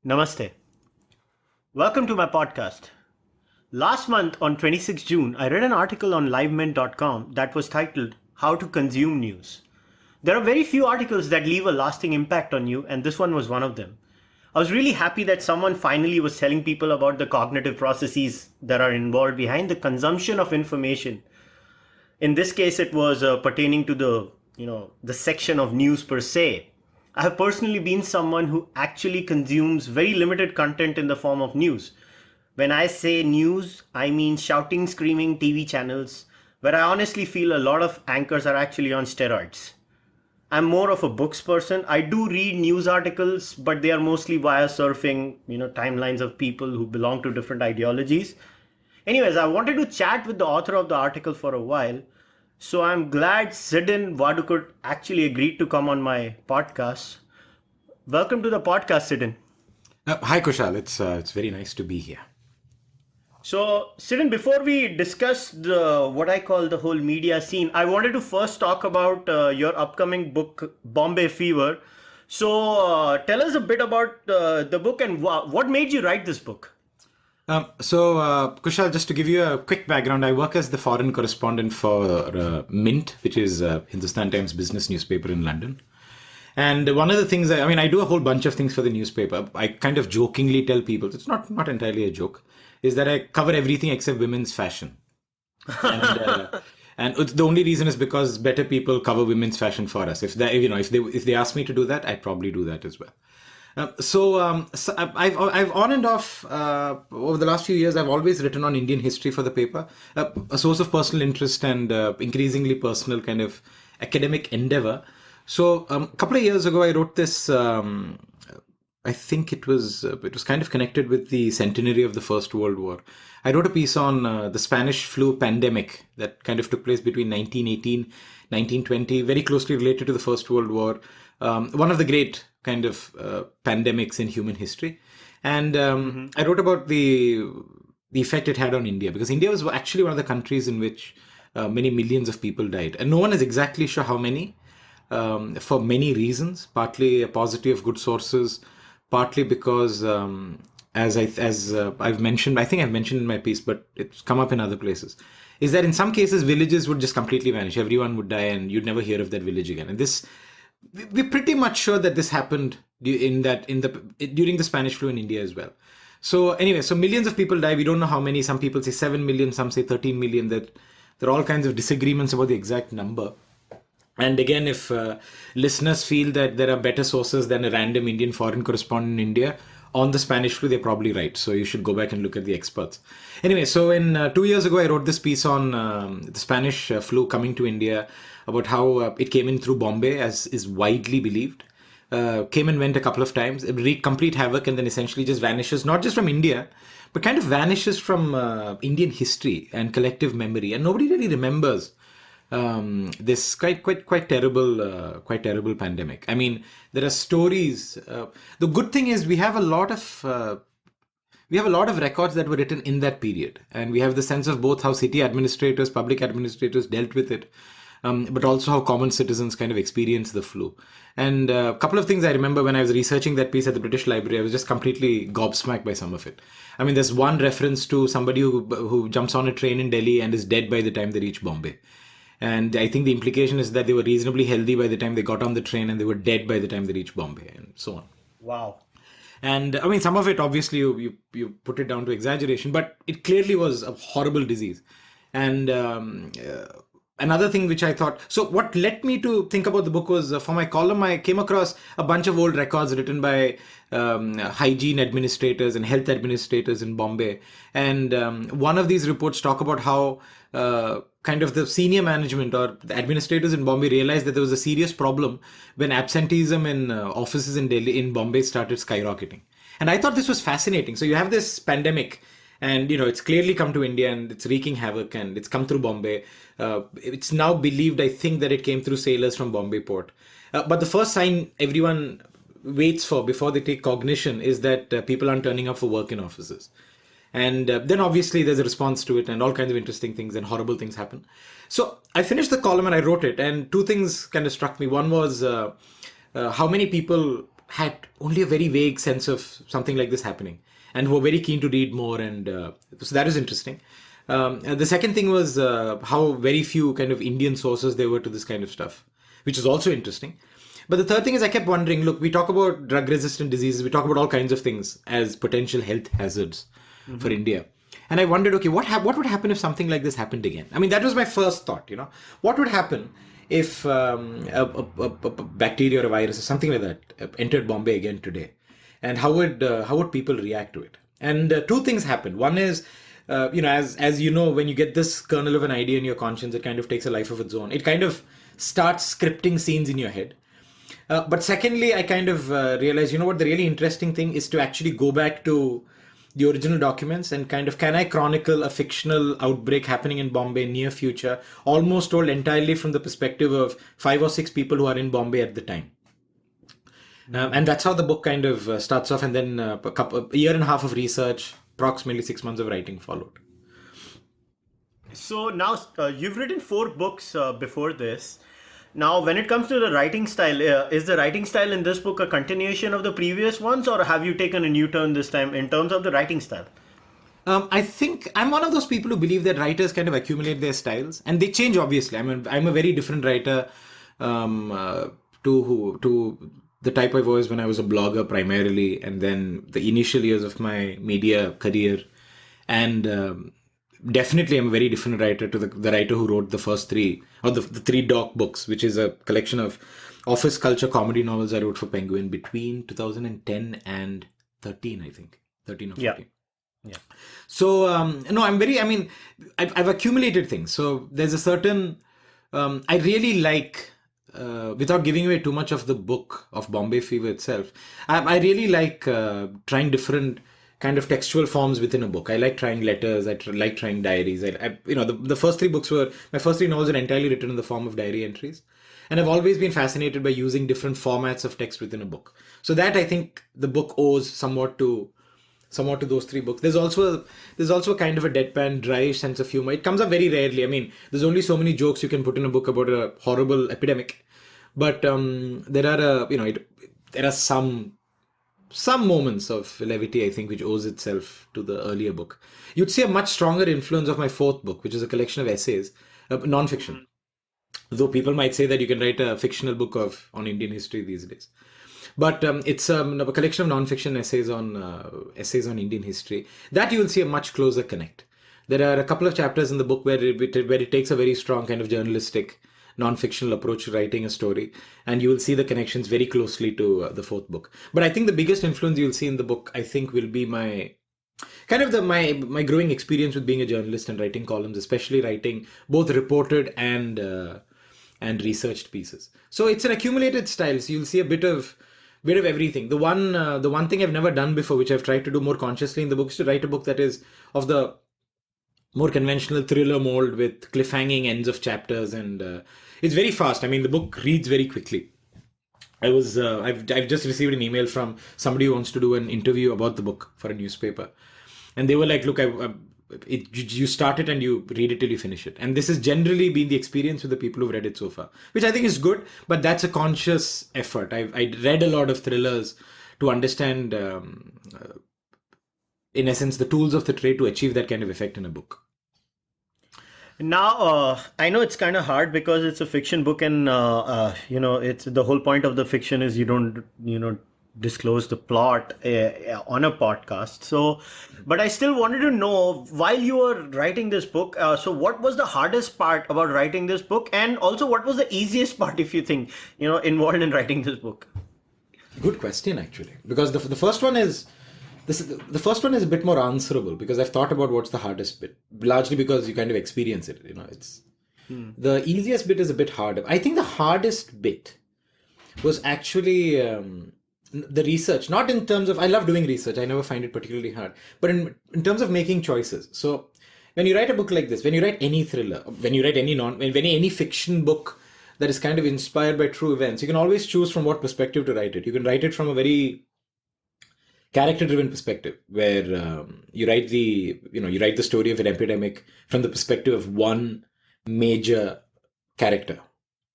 Namaste. Welcome to my podcast. Last month on 26 June, I read an article on livemint.com that was titled How to Consume News. There are very few articles that leave a lasting impact on you, and this one was one of them. I was really happy that someone finally was telling people about the cognitive processes that are involved behind the consumption of information. In this case, it was pertaining to the section of news per se. I have personally been someone who actually consumes very limited content in the form of news. When I say news, I mean shouting, screaming TV channels, where I honestly feel a lot of anchors are actually on steroids. I'm more of a books person. I do read news articles, but they are mostly via surfing, timelines of people who belong to different ideologies. Anyways, I wanted to chat with the author of the article for a while. So I'm glad Sidin Vadukut actually agreed to come on my podcast. Welcome to the podcast, Sidin. Hi, Kushal. It's very nice to be here. So, Sidin, before we discuss what I call the whole media scene, I wanted to first talk about your upcoming book, Bombay Fever. So, tell us a bit about the book and what made you write this book? Kushal, just to give you a quick background, I work as the foreign correspondent for Mint, which is Hindustan Times business newspaper in London. And one of the things, I do a whole bunch of things for the newspaper. I kind of jokingly tell people, it's not entirely a joke, is that I cover everything except women's fashion. And the only reason is because better people cover women's fashion for us. If they ask me to do that, I'd probably do that as well. So I've on and off over the last few years, I've always written on Indian history for the paper, a source of personal interest and increasingly personal kind of academic endeavor. So a couple of years ago, I wrote this. I think it was kind of connected with the centenary of the First World War. I wrote a piece on the Spanish flu pandemic that kind of took place between 1918, 1920, very closely related to the First World War. One of the great kind of pandemics in human history. And I wrote about the effect it had on India, because India was actually one of the countries in which many millions of people died. And no one is exactly sure how many, for many reasons, partly a paucity of good sources, partly because, as I've mentioned, I think I've mentioned in my piece, but it's come up in other places, is that in some cases, villages would just completely vanish. Everyone would die and you'd never hear of that village again. And we're pretty much sure that this happened during the Spanish flu in India as well. So anyway, so millions of people die. We don't know how many. Some people say 7 million, some say 13 million. That there are all kinds of disagreements about the exact number. And again, if listeners feel that there are better sources than a random Indian foreign correspondent in India on the Spanish flu, they're probably right. So you should go back and look at the experts. Anyway, so 2 years ago, I wrote this piece on the Spanish flu coming to India, about how it came in through Bombay, as is widely believed. Came and went a couple of times, it wreaked complete havoc, and then essentially just vanishes, not just from India, but kind of vanishes from Indian history and collective memory. And nobody really remembers this quite terrible pandemic. I mean, there are stories. The good thing is we have a lot of records that were written in that period, and we have the sense of both how city administrators, public administrators dealt with it, but also how common citizens kind of experienced the flu. And a couple of things I remember when I was researching that piece at the British Library, I was just completely gobsmacked by some of it. I mean, there's one reference to somebody who jumps on a train in Delhi and is dead by the time they reach Bombay. And I think the implication is that they were reasonably healthy by the time they got on the train, and they were dead by the time they reached Bombay, and so on. Wow. And I mean, some of it, obviously, you put it down to exaggeration, but it clearly was a horrible disease. And another thing which I thought, so what led me to think about the book was, for my column, I came across a bunch of old records written by hygiene administrators and health administrators in Bombay. And one of these reports talk about how kind of the senior management or the administrators in Bombay realized that there was a serious problem when absenteeism in offices in Bombay started skyrocketing. And I thought this was fascinating. So you have this pandemic, and it's clearly come to India, and it's wreaking havoc, and it's come through Bombay. It's now believed, I think, that it came through sailors from Bombay port. But the first sign everyone waits for before they take cognition is that people aren't turning up for work in offices. And then obviously there's a response to it, and all kinds of interesting things and horrible things happen. So I finished the column and I wrote it, and two things kind of struck me. One was how many people had only a very vague sense of something like this happening and who were very keen to read more. And so that is interesting. And the second thing was how very few kind of Indian sources there were to this kind of stuff, which is also interesting. But the third thing is I kept wondering, look, we talk about drug-resistant diseases, we talk about all kinds of things as potential health hazards for India. And I wondered, okay, what would happen if something like this happened again? I mean, that was my first thought, What would happen if a bacteria or a virus or something like that entered Bombay again today? And how would people react to it? And two things happened. One is, as you know, when you get this kernel of an idea in your conscience, it kind of takes a life of its own. It kind of starts scripting scenes in your head. But secondly, I kind of realized, what the really interesting thing is to actually go back to the original documents and kind of, can I chronicle a fictional outbreak happening in Bombay near future, almost told entirely from the perspective of 5 or 6 people who are in Bombay at the time. And that's how the book kind of starts off, and then a year and a half of research, approximately 6 months of writing followed. So now you've written 4 books before this. Now, when it comes to the writing style, is the writing style in this book a continuation of the previous ones, or have you taken a new turn this time in terms of the writing style? I think I'm one of those people who believe that writers kind of accumulate their styles, and they change, obviously. I mean, I'm a very different writer to the type I was when I was a blogger primarily, and then the initial years of my media career. And definitely I'm a very different writer to the writer who wrote the first 3, or the 3 doc books, which is a collection of office culture comedy novels I wrote for Penguin between 2010 and 13, I think. 13 or 14. Yeah. So, I've accumulated things. So there's a certain, I really like, without giving away too much of the book of Bombay Fever itself, I really like trying different kind of textual forms within a book. I like trying letters. I like trying diaries. The first 3 books my first 3 novels were entirely written in the form of diary entries. And I've always been fascinated by using different formats of text within a book. So that, I think, the book owes somewhat to those 3 books. There's also kind of a deadpan, dry sense of humor. It comes up very rarely. I mean, there's only so many jokes you can put in a book about a horrible epidemic. But there are some moments of levity, I think, which owes itself to the earlier book. You'd see a much stronger influence of my 4th book, which is a collection of essays, non-fiction. Though people might say that you can write a fictional book on Indian history these days. But it's a collection of non-fiction essays on Indian history. That you will see a much closer connect. There are a couple of chapters in the book where it takes a very strong kind of journalistic, non-fictional approach to writing a story, and you will see the connections very closely to the 4th book. But I think the biggest influence you'll see in the book, I think, will be my growing experience with being a journalist and writing columns, especially writing both reported and researched pieces. So it's an accumulated style. So you'll see a bit of everything. The one thing I've never done before, which I've tried to do more consciously in the book, is to write a book that is of the more conventional thriller mold with cliffhanging ends of chapters, and it's very fast. I mean, the book reads very quickly. I've just received an email from somebody who wants to do an interview about the book for a newspaper, and they were like, "Look, you start it and you read it till you finish it." And this has generally been the experience with the people who've read it so far, which I think is good. But that's a conscious effort. I read a lot of thrillers to understand, in essence, the tools of the trade to achieve that kind of effect in a book. Now, I know it's kind of hard because it's a fiction book, and it's the whole point of the fiction is you don't disclose the plot on a podcast. So, but I still wanted to know, while you were writing this book, so what was the hardest part about writing this book, and also what was the easiest part, if you think, involved in writing this book? Good question, actually, because the first one is. The first one is a bit more answerable because I've thought about what's the hardest bit, largely because you kind of experience it. The easiest bit is a bit harder. I think the hardest bit was actually the research, not in terms of, I love doing research. I never find it particularly hard, but in terms of making choices. So when you write a book like this, when you write any thriller, when you write any fiction book that is kind of inspired by true events, you can always choose from what perspective to write it. You can write it from a very character-driven perspective, where you write the story of an epidemic from the perspective of one major character,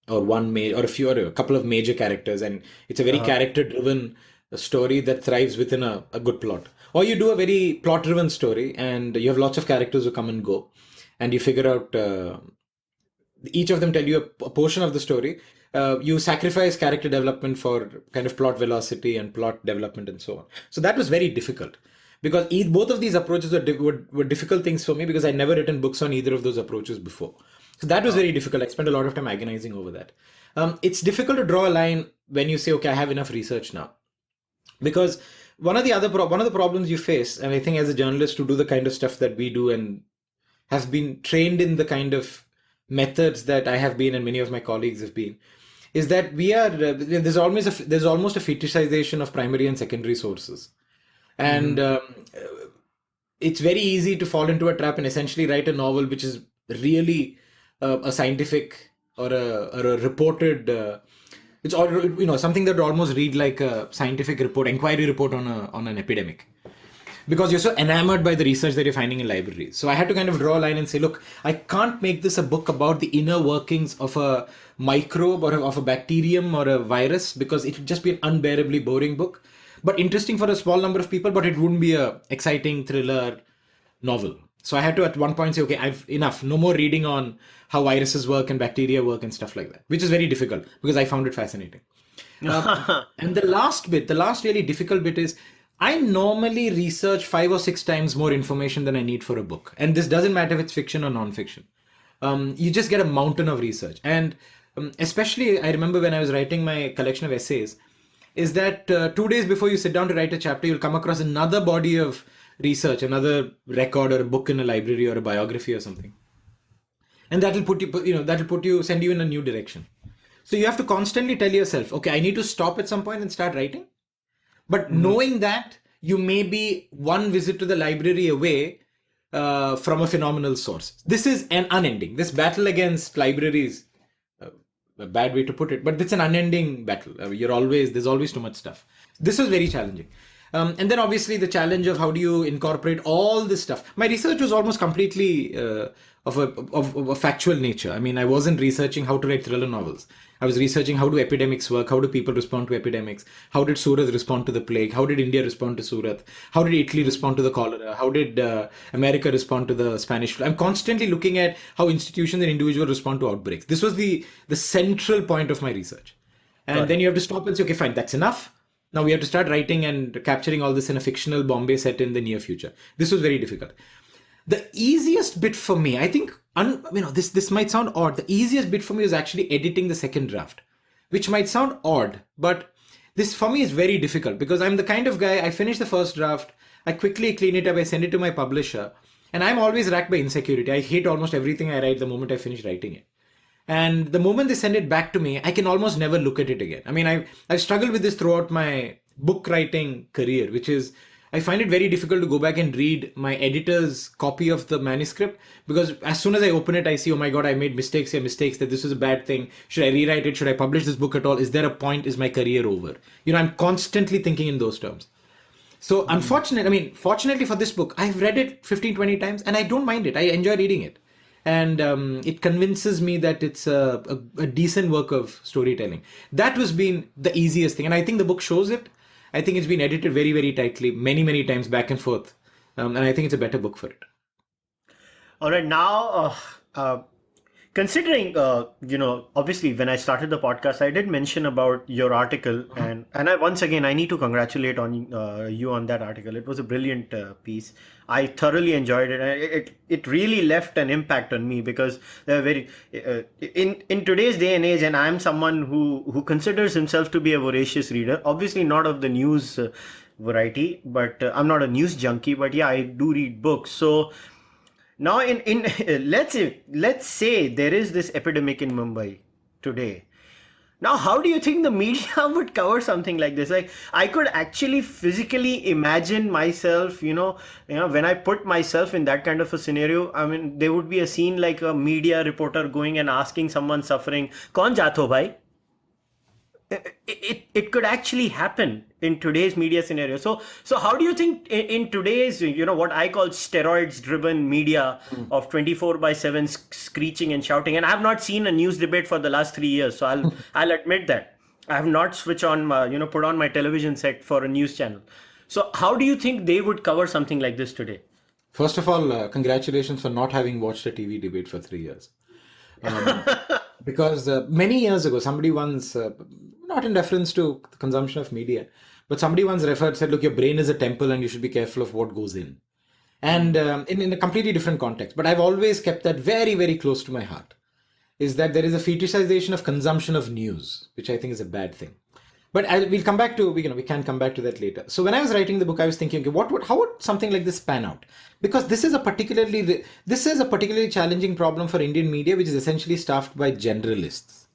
or a couple of major characters, and it's a very character-driven story that thrives within a good plot. Or you do a very plot-driven story, and you have lots of characters who come and go, and you figure out each of them tell you a portion of the story. You sacrifice character development for kind of plot velocity and plot development and so on. So that was very difficult because both of these approaches were difficult things for me because I'd never written books on either of those approaches before. So that was very difficult. I spent a lot of time agonizing over that. It's difficult to draw a line when you say, okay, I have enough research now. Because one of the problems you face, and I think as a journalist to do the kind of stuff that we do and have been trained in the kind of methods that I have been and many of my colleagues have been, is that there's almost a fetishization of primary and secondary sources, and it's very easy to fall into a trap and essentially write a novel which is really a scientific or a reported. It's all, something that would almost read like a scientific inquiry report on an epidemic, because you're so enamored by the research that you're finding in libraries. So I had to kind of draw a line and say, look, I can't make this a book about the inner workings of a microbe or of a bacterium or a virus, because it would just be an unbearably boring book, but interesting for a small number of people, but it wouldn't be a exciting thriller novel. So I had to at one point say, okay, I've enough, no more reading on how viruses work and bacteria work and stuff like that, which is very difficult because I found it fascinating. And the last really difficult bit is, I normally research 5 or 6 times more information than I need for a book. And this doesn't matter if it's fiction or non-fiction. You just get a mountain of research. And especially, I remember when I was writing my collection of essays, is that 2 days before you sit down to write a chapter, you'll come across another body of research, another record or a book in a library or a biography or something. And that'll send you in a new direction. So you have to constantly tell yourself, okay, I need to stop at some point and start writing. But knowing that you may be one visit to the library away from a phenomenal source. This is an unending. This battle against libraries, a bad way to put it, but it's an unending battle. There's always too much stuff. This was very challenging. And then obviously the challenge of how do you incorporate all this stuff. My research was almost completely of a factual nature. I mean, I wasn't researching how to write thriller novels. I was researching how do epidemics work, how do people respond to epidemics, how did Surat respond to the plague, how did India respond to Surat, how did Italy respond to the cholera, how did America respond to the Spanish flu. I'm constantly looking at how institutions and individuals respond to outbreaks. This was the central point of my research. And then you have to stop and say, okay, fine, that's enough. Now we have to start writing and capturing all this in a fictional Bombay set in the near future. This was very difficult. The easiest bit for me, I think, this might sound odd. The easiest bit for me was actually editing the second draft, which might sound odd, but this for me is very difficult because I'm the kind of guy, I finish the first draft, I quickly clean it up, I send it to my publisher, and I'm always racked by insecurity. I hate almost everything I write the moment I finish writing it. And the moment they send it back to me, I can almost never look at it again. I mean, I've struggled with this throughout my book writing career, which is, I find it very difficult to go back and read my editor's copy of the manuscript, because as soon as I open it, I see, oh my God, I made mistakes that this is a bad thing. Should I rewrite it? Should I publish this book at all? Is there a point? Is my career over? I'm constantly thinking in those terms. So fortunately for this book, I've read it 15, 20 times and I don't mind it. I enjoy reading it. And it convinces me that it's a decent work of storytelling. That was been the easiest thing. And I think the book shows it. I think it's been edited very, very tightly, many, many times back and forth. And I think it's a better book for it. All right. Now, considering, obviously when I started the podcast, I did mention about your article, and I need to congratulate on you on that article. It was a brilliant piece. I thoroughly enjoyed it. It really left an impact on me because they're very in today's day and age, and I'm someone who considers himself to be a voracious reader. Obviously not of the news variety, but I'm not a news junkie. But yeah, I do read books. So now, let's say there is this epidemic in Mumbai today. Now, how do you think the media would cover something like this? Like, I could actually physically imagine myself, when I put myself in that kind of a scenario. I mean, there would be a scene like a media reporter going and asking someone suffering, "Kaun jaat ho bhai?" it could actually happen in today's media scenario. So how do you think in today's, what I call steroids driven media of 24/7 screeching and shouting, and I've not seen a news debate for the last 3 years, so I'll admit that I have not switched on my, put on my television set for a news channel. So how do you think they would cover something like this today? First of all, congratulations for not having watched a TV debate for 3 years. Because many years ago, somebody once, not in reference to the consumption of media, but somebody once said, look, your brain is a temple and you should be careful of what goes in. And in a completely different context. But I've always kept that very, very close to my heart, is that there is a fetishization of consumption of news, which I think is a bad thing. But we'll come back to, we can come back to that later. So when I was writing the book, I was thinking, okay, how would something like this pan out? Because this is a particularly challenging problem for Indian media, which is essentially staffed by generalists,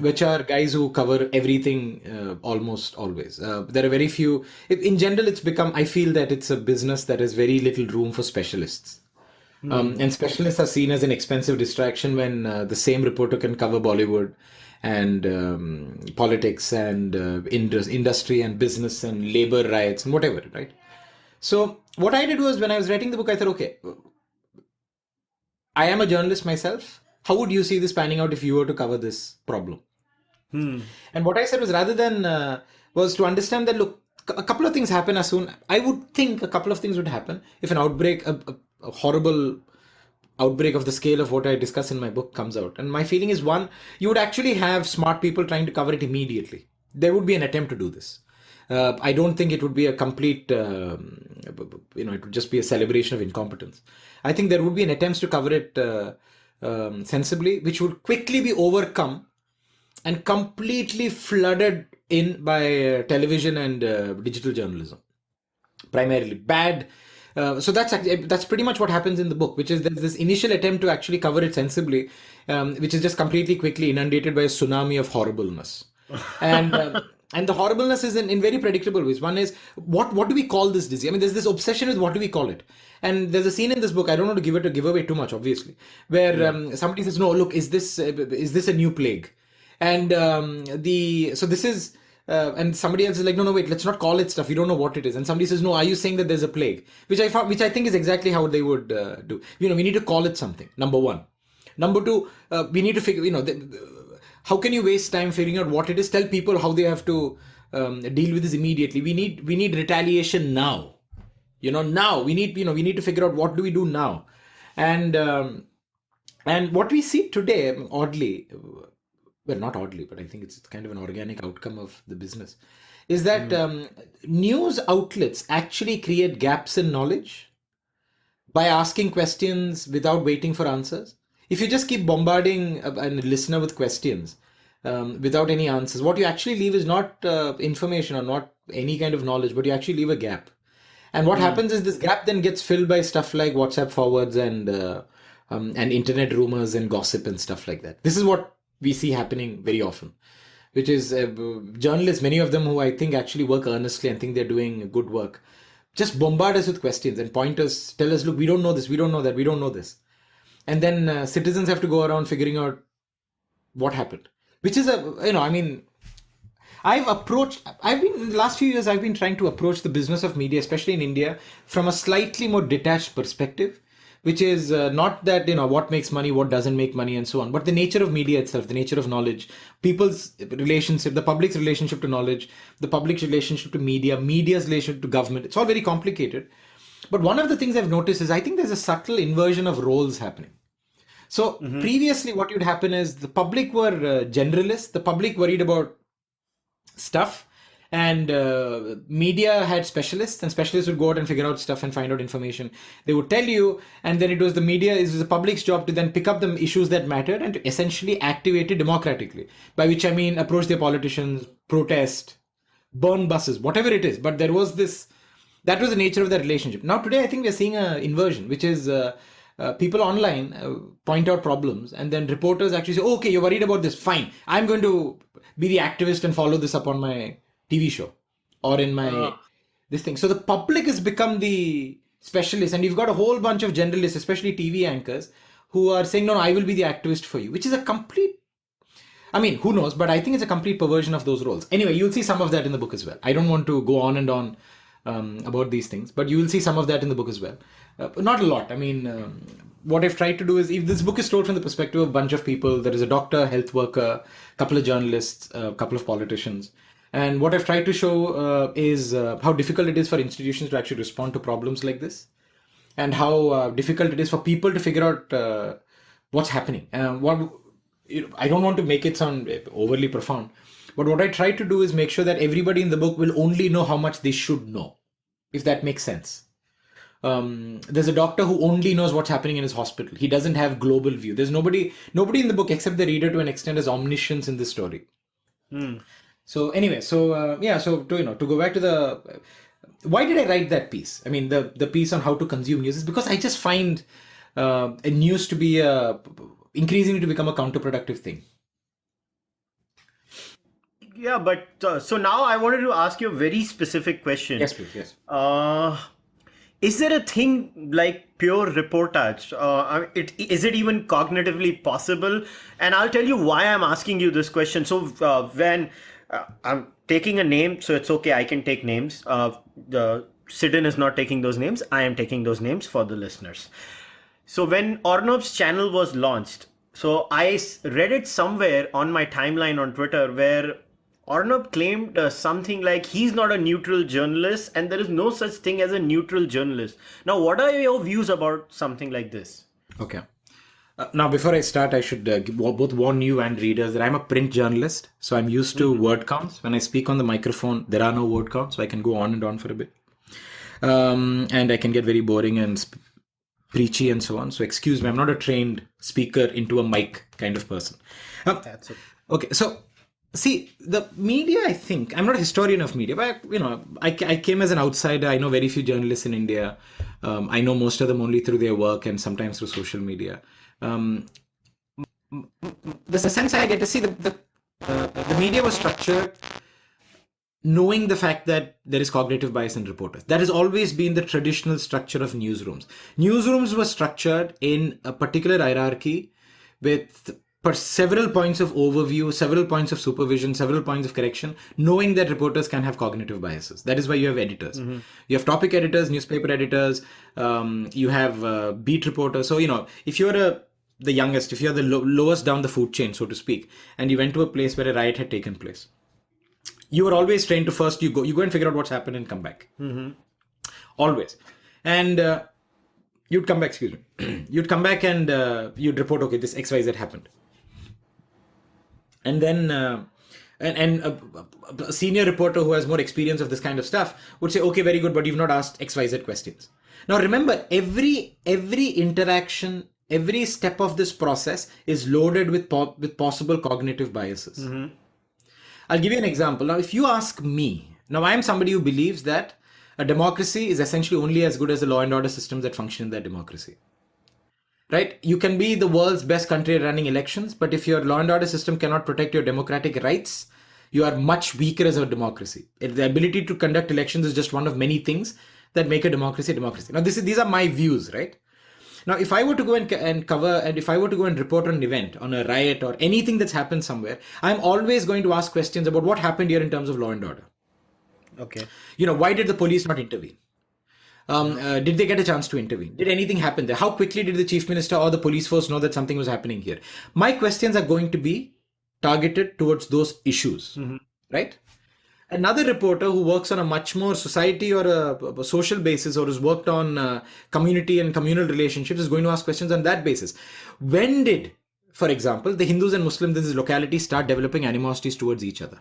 which are guys who cover everything almost always. There are very few. In general, I feel that it's a business that has very little room for specialists. And specialists are seen as an expensive distraction when the same reporter can cover Bollywood and politics and industry and business and labor riots and whatever, right? So what I did was, when I was writing the book, I thought, okay, I am a journalist myself. How would you see this panning out if you were to cover this problem? And what I said was, rather than was to understand that, look, a couple of things happen as soon. I would think a couple of things would happen if an outbreak, a horrible outbreak of the scale of what I discuss in my book comes out. And my feeling is, one, you would actually have smart people trying to cover it immediately. There would be an attempt to do this. I don't think it would be a complete, it would just be a celebration of incompetence. I think there would be an attempt to cover it sensibly, which would quickly be overcome and completely flooded in by television and digital journalism. Primarily bad. So that's pretty much what happens in the book, which is there's this initial attempt to actually cover it sensibly, which is just quickly inundated by a tsunami of horribleness. And the horribleness is in very predictable ways. One is, what do we call this disease? I mean, there's this obsession with what do we call it? And there's a scene in this book, I don't want to give away too much, obviously, where somebody says, no, look, is this a new plague? And and somebody else is like, no, wait, let's not call it stuff. We don't know what it is. And somebody says, no, are you saying that there's a plague? Which I think is exactly how they would do. We need to call it something. Number one. Number two, we need to figure, how can you waste time figuring out what it is? Tell people how they have to deal with this immediately. We need retaliation now. Now we need to figure out what do we do now. And what we see today, oddly, well, not oddly, but I think it's kind of an organic outcome of the business, is that news outlets actually create gaps in knowledge by asking questions without waiting for answers. If you just keep bombarding a listener with questions without any answers, what you actually leave is not information or not any kind of knowledge, but you actually leave a gap. And what happens is this gap then gets filled by stuff like WhatsApp forwards and internet rumors and gossip and stuff like that. This is what we see happening very often, which is journalists, many of them who I think actually work earnestly and think they're doing good work, just bombard us with questions and point us, tell us, look, we don't know this, we don't know that, we don't know this. And then citizens have to go around figuring out what happened, which is in the last few years, I've been trying to approach the business of media, especially in India, from a slightly more detached perspective, which is not that, what makes money, what doesn't make money and so on, but the nature of media itself, the nature of knowledge, people's relationship, the public's relationship to knowledge, the public's relationship to media, media's relationship to government. It's all very complicated. But one of the things I've noticed is I think there's a subtle inversion of roles happening. So previously what would happen is the public were generalists, the public worried about stuff, and media had specialists, and specialists would go out and figure out stuff and find out information. They would tell you, and then it was the public's job to then pick up the issues that mattered and to essentially activate it democratically, by which I mean approach their politicians, protest, burn buses, whatever it is. But that was the nature of that relationship. Now today I think we're seeing an inversion, which is people online point out problems, and then reporters actually say, okay, you're worried about this, fine, I'm going to be the activist and follow this up on my TV show or in my this thing. So the public has become the specialist, and you've got a whole bunch of generalists, especially TV anchors, who are saying, no, I will be the activist for you, which is a complete, I mean, who knows? But I think it's a complete perversion of those roles. Anyway, you'll see some of that in the book as well. I don't want to go on and on about these things, but you will see some of that in the book as well. Not a lot. I mean, what I've tried to do is, if this book is told from the perspective of a bunch of people, there is a doctor, health worker, a couple of journalists, a couple of politicians. And what I've tried to show is how difficult it is for institutions to actually respond to problems like this, and how difficult it is for people to figure out what's happening. I don't want to make it sound overly profound, but what I try to do is make sure that everybody in the book will only know how much they should know, if that makes sense. There's a doctor who only knows what's happening in his hospital. He doesn't have global view. There's nobody in the book except the reader to an extent has omniscience in this story. So anyway, so to go back to the why did I write that piece? I mean, the piece on how to consume news is because I just find news to be increasingly to become a counterproductive thing. Yeah, but so now I wanted to ask you a very specific question. Yes, please. Yes. Is there a thing like pure reportage? Is it even cognitively possible? And I'll tell you why I'm asking you this question. So when I'm taking a name, so it's okay, I can take names. The Sidin is not taking those names. I am taking those names for the listeners. So when Arnab's channel was launched, so I read it somewhere on my timeline on Twitter where Arnab claimed something like he's not a neutral journalist and there is no such thing as a neutral journalist. Now, what are your views about something like this? Okay. Now, before I start, I should both warn you and readers that I'm a print journalist. So I'm used to word counts. When I speak on the microphone, there are no word counts. So I can go on and on for a bit. And I can get very boring and preachy and so on. So excuse me, I'm not a trained speaker into a mic kind of person. That's okay. So see, the media, I think, I'm not a historian of media, but I came as an outsider. I know very few journalists in India. I know most of them only through their work and sometimes through social media. There's a sense I get to see the media was structured knowing the fact that there is cognitive bias in reporters. That has always been the traditional structure of newsrooms. Newsrooms were structured in a particular hierarchy with several points of overview, several points of supervision, several points of correction, knowing that reporters can have cognitive biases. That is why you have editors. You have topic editors, newspaper editors, you have beat reporters. So, if you're the youngest, if you're the lowest down the food chain, so to speak, and you went to a place where a riot had taken place, you were always trained to first you go and figure out what's happened and come back. Always. And you'd come back, excuse me. You'd come back and you'd report, okay, this XYZ happened. And then a senior reporter who has more experience of this kind of stuff would say, okay, very good, but you've not asked XYZ questions. Now remember, every interaction, every step of this process is loaded with possible cognitive biases. I'll give you an example. Now, if you ask me, now I am somebody who believes that a democracy is essentially only as good as the law and order systems that function in that democracy. Right? You can be the world's best country at running elections, but if your law and order system cannot protect your democratic rights, you are much weaker as a democracy. The ability to conduct elections is just one of many things that make a democracy a democracy. Now, these are my views, right? Now, if I were to go and cover, and if I were to go and report on an event, on a riot or anything that's happened somewhere, I'm always going to ask questions about what happened here in terms of law and order. Okay. Why did the police not intervene? Did they get a chance to intervene? Did anything happen there? How quickly did the chief minister or the police force know that something was happening here? My questions are going to be targeted towards those issues, right? Another reporter who works on a much more society or a social basis or has worked on community and communal relationships is going to ask questions on that basis. When did, for example, the Hindus and Muslims in this locality start developing animosities towards each other?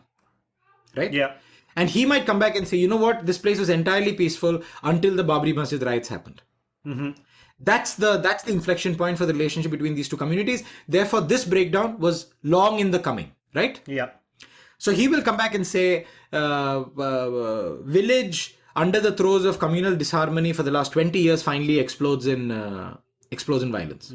Right? Yeah. And he might come back and say, you know what, this place was entirely peaceful until the Babri Masjid riots happened. That's the inflection point for the relationship between these two communities. Therefore, this breakdown was long in the coming, right? Yeah. So he will come back and say, village under the throes of communal disharmony for the last 20 years finally explodes in violence.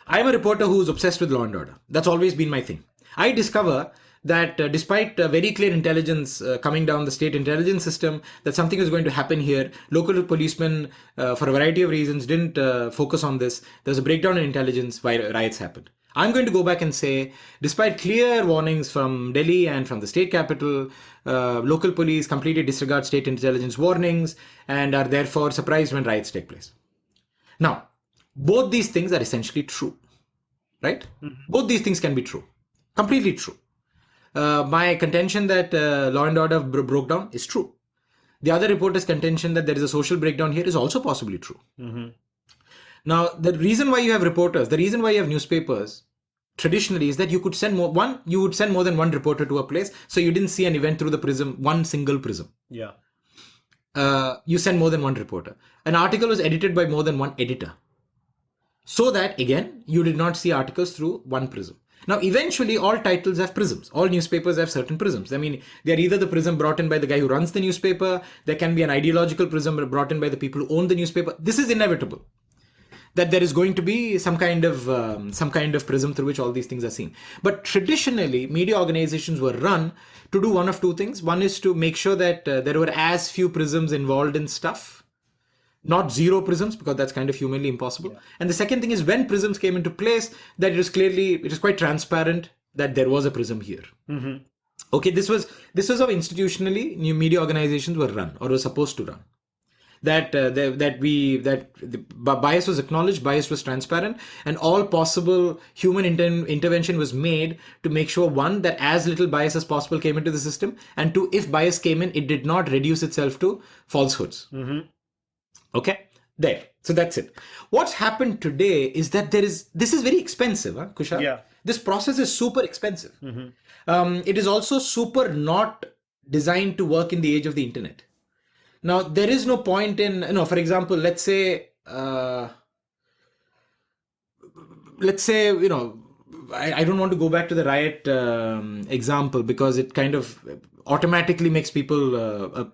I'm a reporter who's obsessed with law and order. That's always been my thing. I discover that despite very clear intelligence coming down the state intelligence system, that something is going to happen here. Local policemen, for a variety of reasons, didn't focus on this. There's a breakdown in intelligence, why riots happened. I'm going to go back and say, despite clear warnings from Delhi and from the state capital, local police completely disregard state intelligence warnings and are therefore surprised when riots take place. Now, both these things are essentially true, right? Both these things can be true, completely true. My contention that law and order broke down is true. The other reporter's contention that there is a social breakdown here is also possibly true. Now, the reason why you have reporters, the reason why you have newspapers, traditionally is that you could send you would send more than one reporter to a place, so you didn't see an event through the prism, one single prism. Yeah. You send more than one reporter. An article was edited by more than one editor, so that again you did not see articles through one prism. Now, eventually, all titles have prisms. All newspapers have certain prisms. I mean, they're either the prism brought in by the guy who runs the newspaper. There can be an ideological prism brought in by the people who own the newspaper. This is inevitable, that there is going to be some kind of prism through which all these things are seen. But traditionally, media organizations were run to do one of two things. One is to make sure that there were as few prisms involved in stuff, not zero prisms, because that's kind of humanly impossible. Yeah. And the second thing is, when prisms came into place, that it was quite transparent that there was a prism here. Okay, this was how institutionally new media organizations were run, or were supposed to run. That the bias was acknowledged, bias was transparent, and all possible human intervention was made to make sure, one, that as little bias as possible came into the system, and two, if bias came in, it did not reduce itself to falsehoods. Okay, there. So that's it. What's happened today is that this is very expensive, Kushal? Yeah. This process is super expensive. It is also super not designed to work in the age of the internet. Now, there is no point in, for example, let's say, I don't want to go back to the riot example, because it kind of automatically makes people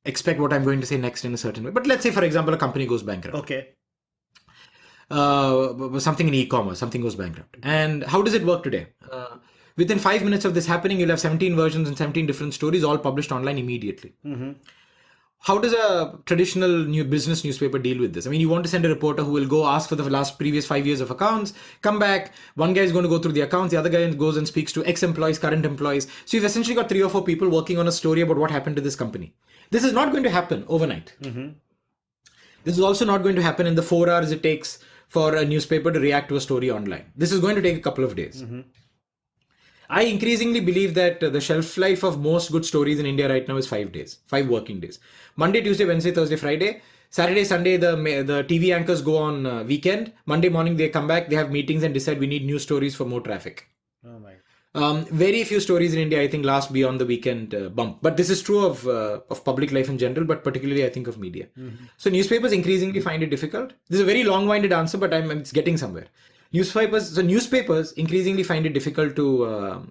expect what I'm going to say next in a certain way. But let's say, for example, a company goes bankrupt. Okay. Something in e-commerce, something goes bankrupt. And how does it work today? Within 5 minutes of this happening, you'll have 17 versions and 17 different stories, all published online immediately. How does a traditional business newspaper deal with this? I mean, you want to send a reporter who will go ask for the previous 5 years of accounts, come back, one guy is going to go through the accounts, the other guy goes and speaks to ex-employees, current employees. So you've essentially got 3 or 4 people working on a story about what happened to this company. This is not going to happen overnight. This is also not going to happen in the 4 hours it takes for a newspaper to react to a story online. This is going to take a couple of days. I increasingly believe that the shelf life of most good stories in India right now is 5 days, 5 working days. Monday, Tuesday, Wednesday, Thursday, Friday. Saturday, Sunday, the TV anchors go on weekend. Monday morning, they come back, they have meetings and decide we need news stories for more traffic. Oh my. Very few stories in India, I think, last beyond the weekend bump. But this is true of public life in general, but particularly, I think, of media. So newspapers increasingly find it difficult. This is a very long-winded answer, but it's getting somewhere. Newspapers increasingly find it difficult to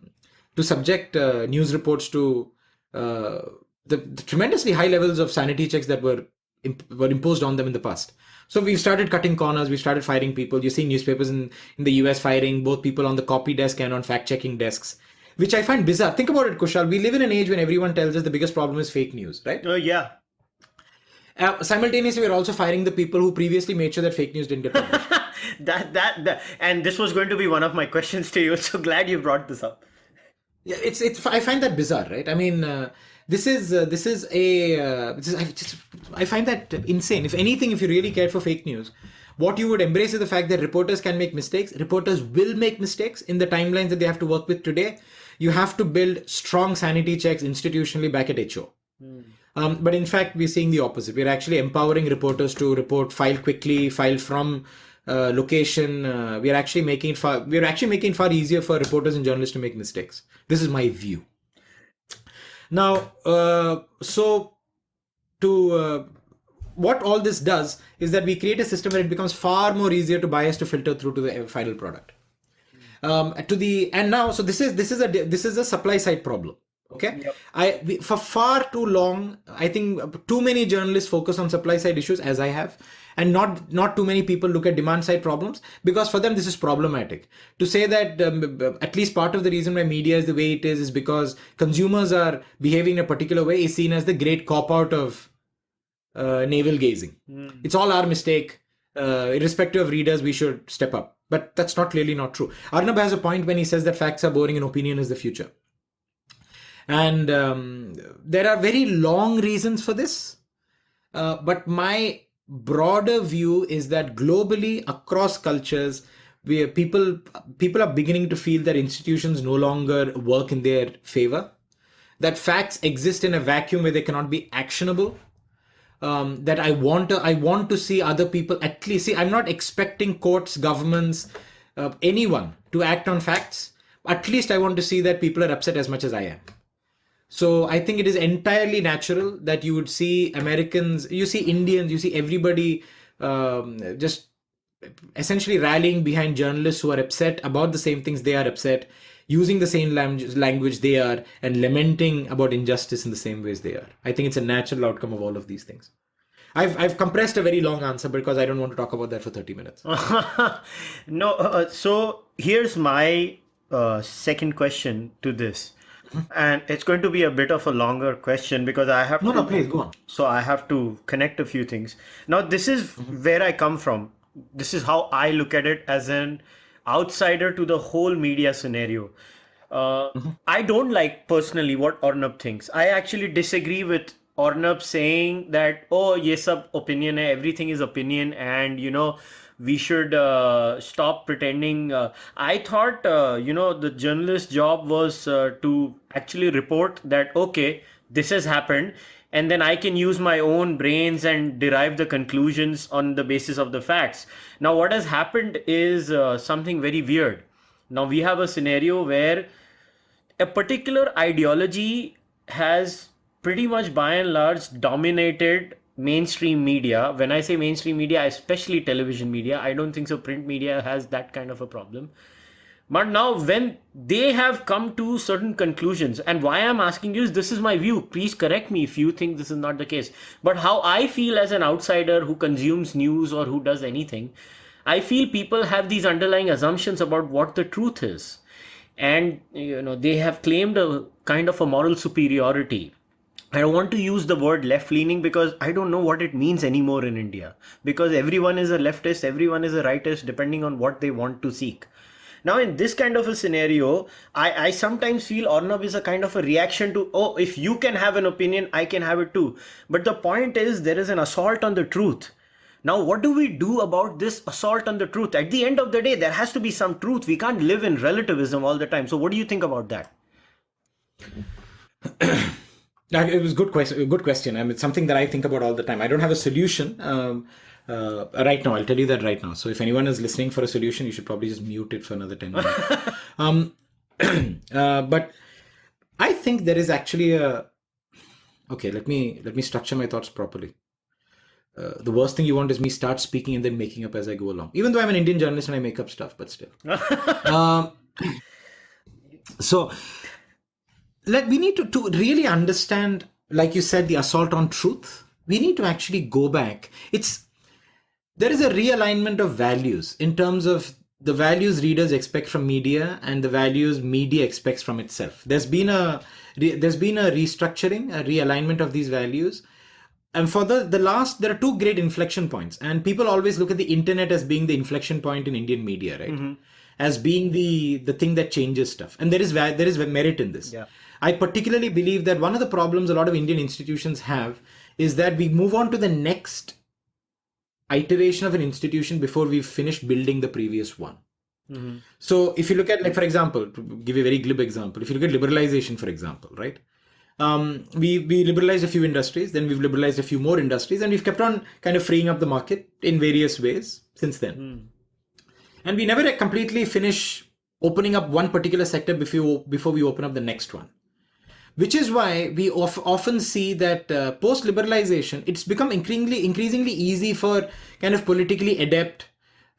subject news reports to the tremendously high levels of sanity checks that were imposed on them in the past. So we've started cutting corners, we started firing people. You're seeing newspapers in the US firing both people on the copy desk and on fact-checking desks, which I find bizarre. Think about it, Kushal. We live in an age when everyone tells us the biggest problem is fake news, right? Oh, yeah. Simultaneously, we're also firing the people who previously made sure that fake news didn't get published. that and this was going to be one of my questions to you. So glad you brought this up. Yeah, I find that bizarre, right? I mean, I find that insane. If anything, if you really cared for fake news, what you would embrace is the fact that reporters can make mistakes. Reporters will make mistakes in the timelines that they have to work with today. You have to build strong sanity checks institutionally back at HO. But in fact, we're seeing the opposite. We're actually empowering reporters to report, file quickly, file from location. We're actually making it far easier for reporters and journalists to make mistakes. This is my view. Now, what all this does is that we create a system where it becomes far more easier to bias to filter through to the final product. So this is a supply side problem. Okay. Yep. For far too long, I think too many journalists focus on supply side issues, as I have, and not too many people look at demand side problems, because for them this is problematic. To say that at least part of the reason why media is the way it is because consumers are behaving in a particular way is seen as the great cop out of navel gazing. It's all our mistake. Irrespective of readers, we should step up. But that's clearly not true. Arnab has a point when he says that facts are boring and opinion is the future. And there are very long reasons for this. But my broader view is that globally, across cultures, people are beginning to feel that institutions no longer work in their favor, that facts exist in a vacuum where they cannot be actionable. That I want to see other people at least see. I'm not expecting courts, governments, anyone to act on facts. At least I want to see that people are upset as much as I am. So I think it is entirely natural that you would see Americans, you see Indians, you see everybody just essentially rallying behind journalists who are upset about the same things they are upset, using the same language they are, and lamenting about injustice in the same ways they are. I think it's a natural outcome of all of these things. I've compressed a very long answer because I don't want to talk about that for 30 minutes. No, so here's my second question to this. And it's going to be a bit of a longer question because I have No, please go on. So I have to connect a few things. Now, this is where I come from. This is how I look at it as an outsider to the whole media scenario. I don't like personally what Arnab thinks. I actually disagree with Arnab saying that, oh, ye sab opinion hai, everything is opinion, and we should stop pretending. I thought, the journalist's job was to actually report that, okay, this has happened, and then I can use my own brains and derive the conclusions on the basis of the facts. Now, what has happened is something very weird. Now, we have a scenario where a particular ideology has pretty much by and large dominated mainstream media. When I say mainstream media, especially television media, I don't think so print media has that kind of a problem. But now when they have come to certain conclusions, and why I'm asking you is, this is my view, please correct me if you think this is not the case, but how I feel as an outsider who consumes news or who does anything, I feel people have these underlying assumptions about what the truth is, and they have claimed a kind of a moral superiority. I don't want to use the word left-leaning because I don't know what it means anymore in India, because everyone is a leftist, everyone is a rightist, depending on what they want to seek. Now, in this kind of a scenario, I sometimes feel Arnab is a kind of a reaction to, oh, if you can have an opinion, I can have it too. But the point is, there is an assault on the truth. Now, what do we do about this assault on the truth? At the end of the day, there has to be some truth. We can't live in relativism all the time. So what do you think about that? It was a good question. I mean, it's something that I think about all the time. I don't have a solution right now. I'll tell you that right now. So if anyone is listening for a solution, you should probably just mute it for another 10 minutes. But I think there is actually okay, let me structure my thoughts properly. The worst thing you want is me start speaking and then making up as I go along. Even though I'm an Indian journalist and I make up stuff, but still. So we need to really understand, like you said, the assault on truth. We need to actually go back. There is a realignment of values in terms of the values readers expect from media and the values media expects from itself. There's been a restructuring, a realignment of these values. And for there are two great inflection points. And people always look at the internet as being the inflection point in Indian media, right? Mm-hmm. As being the thing that changes stuff. And there is merit in this. Yeah. I particularly believe that one of the problems a lot of Indian institutions have is that we move on to the next iteration of an institution before we've finished building the previous one. Mm-hmm. So if you look at, like, for example, to give you a very glib example, if you look at liberalization, for example, right? We liberalized a few industries, then we've liberalized a few more industries, and we've kept on kind of freeing up the market in various ways since then. Mm. And we never completely finish opening up one particular sector before we open up the next one. Which is why we often see that post-liberalization, it's become increasingly easy for kind of politically adept,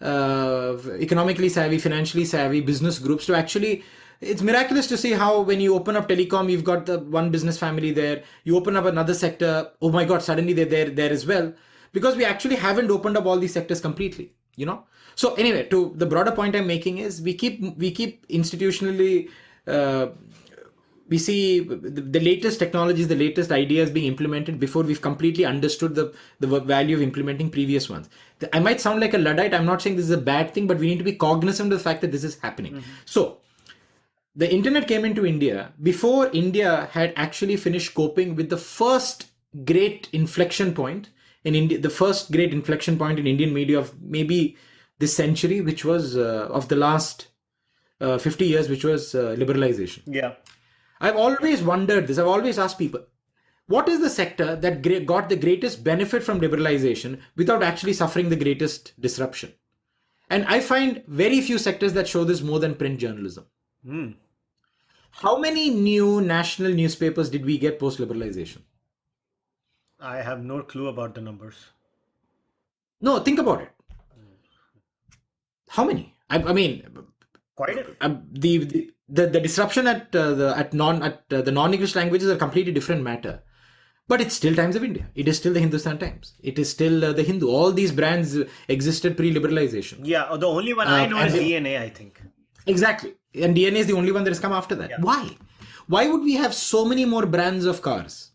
economically savvy, financially savvy business groups to actually... It's miraculous to see how when you open up telecom, you've got the one business family there. You open up another sector, oh my God, suddenly they're there as well. Because we actually haven't opened up all these sectors completely, So anyway, to the broader point I'm making is we keep institutionally... We see the latest technologies, the latest ideas being implemented before we've completely understood the value of implementing previous ones. I might sound like a Luddite. I'm not saying this is a bad thing, but we need to be cognizant of the fact that this is happening. So the internet came into India before India had actually finished coping with the first great inflection point in India, the first great inflection point in Indian media of maybe this century, which was of the last 50 years, which was liberalization. Yeah. I've always wondered this. I've always asked people, what is the sector that got the greatest benefit from liberalization without actually suffering the greatest disruption? And I find very few sectors that show this more than print journalism. How many new national newspapers did we get post-liberalization? I have no clue about the numbers. No, think about it. How many? I mean, Quite a the disruption at the non-English languages are a completely different matter. But it's still Times of India. It is still the Hindustan Times. It is still the Hindu. All these brands existed pre-liberalization. Yeah, the only one I know is DNA, I think. Exactly. And DNA is the only one that has come after that. Yeah. Why? Why would we have so many more brands of cars?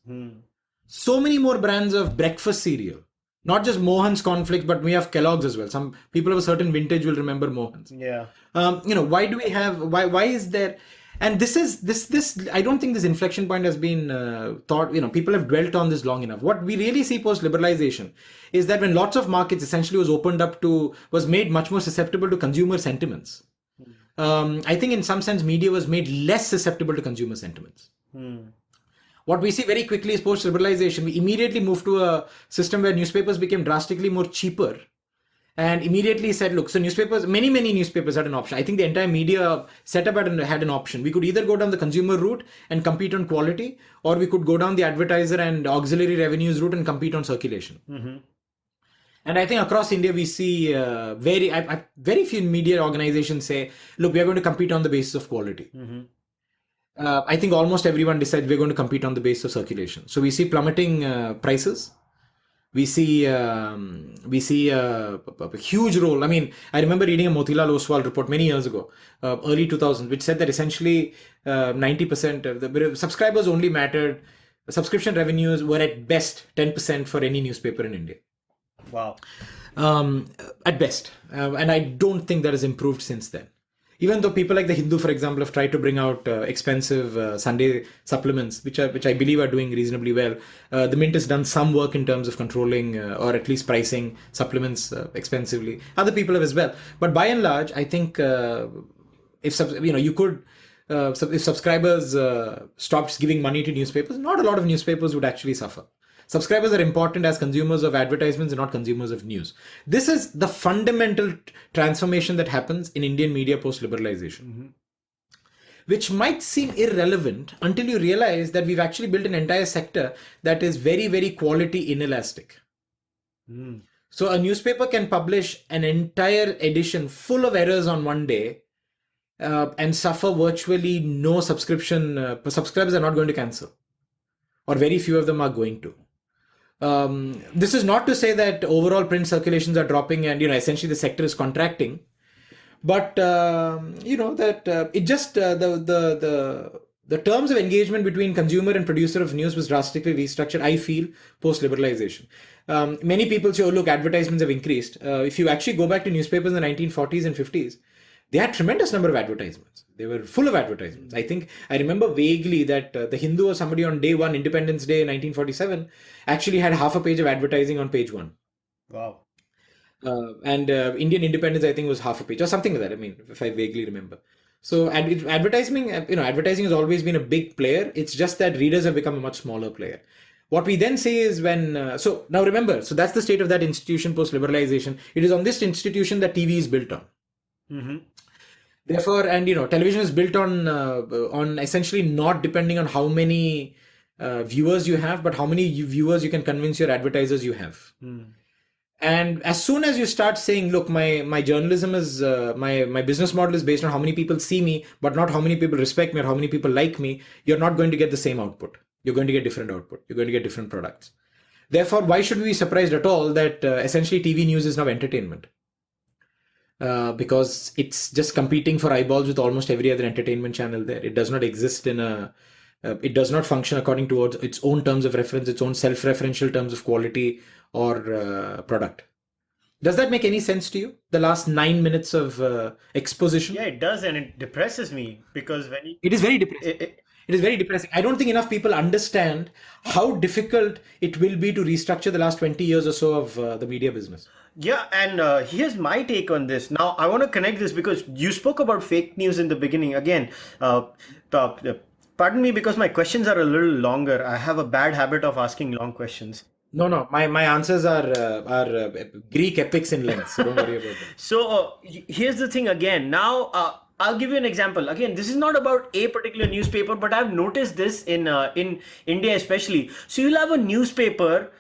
So many more brands of breakfast cereal? Not just Mohan's cornflakes, but we have Kellogg's as well. Some people of a certain vintage will remember Mohan's. Yeah. Why do we have, why is there, and this, I don't think this inflection point has been thought, people have dwelt on this long enough. What we really see post-liberalization is that when lots of markets essentially was made much more susceptible to consumer sentiments. I think in some sense, media was made less susceptible to consumer sentiments. What we see very quickly is post-liberalization, we immediately moved to a system where newspapers became drastically more cheaper and immediately said, look, so newspapers, many newspapers had an option. I think the entire media setup had an option. We could either go down the consumer route and compete on quality, or we could go down the advertiser and auxiliary revenues route and compete on circulation. And I think across India, we see very few media organizations say, look, we are going to compete on the basis of quality. I think almost everyone decides we're going to compete on the basis of circulation. So we see plummeting prices. We see a huge role. I mean, I remember reading a Motilal Oswal report many years ago, early 2000s, which said that essentially 90% of the subscribers only mattered. Subscription revenues were at best 10% for any newspaper in India. Wow. At best. And I don't think that has improved since then. Even though people like the Hindu, for example, have tried to bring out expensive Sunday supplements, which I believe are doing reasonably well. The Mint has done some work in terms of controlling or at least pricing supplements expensively. Other people have as well. But by and large, I think if subscribers stopped giving money to newspapers, not a lot of newspapers would actually suffer. Subscribers are important as consumers of advertisements and not consumers of news. This is the fundamental transformation that happens in Indian media post-liberalization, which might seem irrelevant until you realize that we've actually built an entire sector that is very, very quality inelastic. So a newspaper can publish an entire edition full of errors on one day and suffer virtually no subscription. Subscribers are not going to cancel, or very few of them are going to. This is not to say that overall print circulations are dropping and essentially the sector is contracting, but that it just the terms of engagement between consumer and producer of news was drastically restructured, I feel, post liberalization. Many people say, oh look, advertisements have increased. If you actually go back to newspapers in the 1940s and 50s, they had tremendous number of advertisements. They were full of advertisements. I remember vaguely that the Hindu or somebody on day one, Independence Day 1947, actually had half a page of advertising on page one. Wow. And Indian Independence, I think, was half a page or something like that. I mean, if I vaguely remember. So advertising has always been a big player. It's just that readers have become a much smaller player. What we then say is when, so now remember, so that's the state of that institution post-liberalization. It is on this institution that TV is built on. Therefore, and television is built on essentially not depending on how many viewers you have, but how many viewers you can convince your advertisers you have. And as soon as you start saying, look, my journalism is, my business model is based on how many people see me, but not how many people respect me or how many people like me, you're not going to get the same output. You're going to get different output. You're going to get different products. Therefore, why should we be surprised at all that essentially TV news is now entertainment? Because it's just competing for eyeballs with almost every other entertainment channel there. It does not exist in a it does not function according to its own terms of reference, its own self-referential terms of quality or product. Does that make any sense to you? The last 9 minutes of exposition? Yeah, it does, and it depresses me because when you, It is very depressing. It is very depressing. I don't think enough people understand how difficult it will be to restructure the last 20 years or so of the media business. yeah, and here's my take on this. Now, I want to connect this because you spoke about fake news in the beginning. Again, pardon me because my questions are a little longer. I have a bad habit of asking long questions. No. My answers are Greek epics in length, so don't worry about that. So here's the thing again. Now I'll give you an example. Again, this is not about a particular newspaper, but I've noticed this in India especially. So you'll have a newspaper,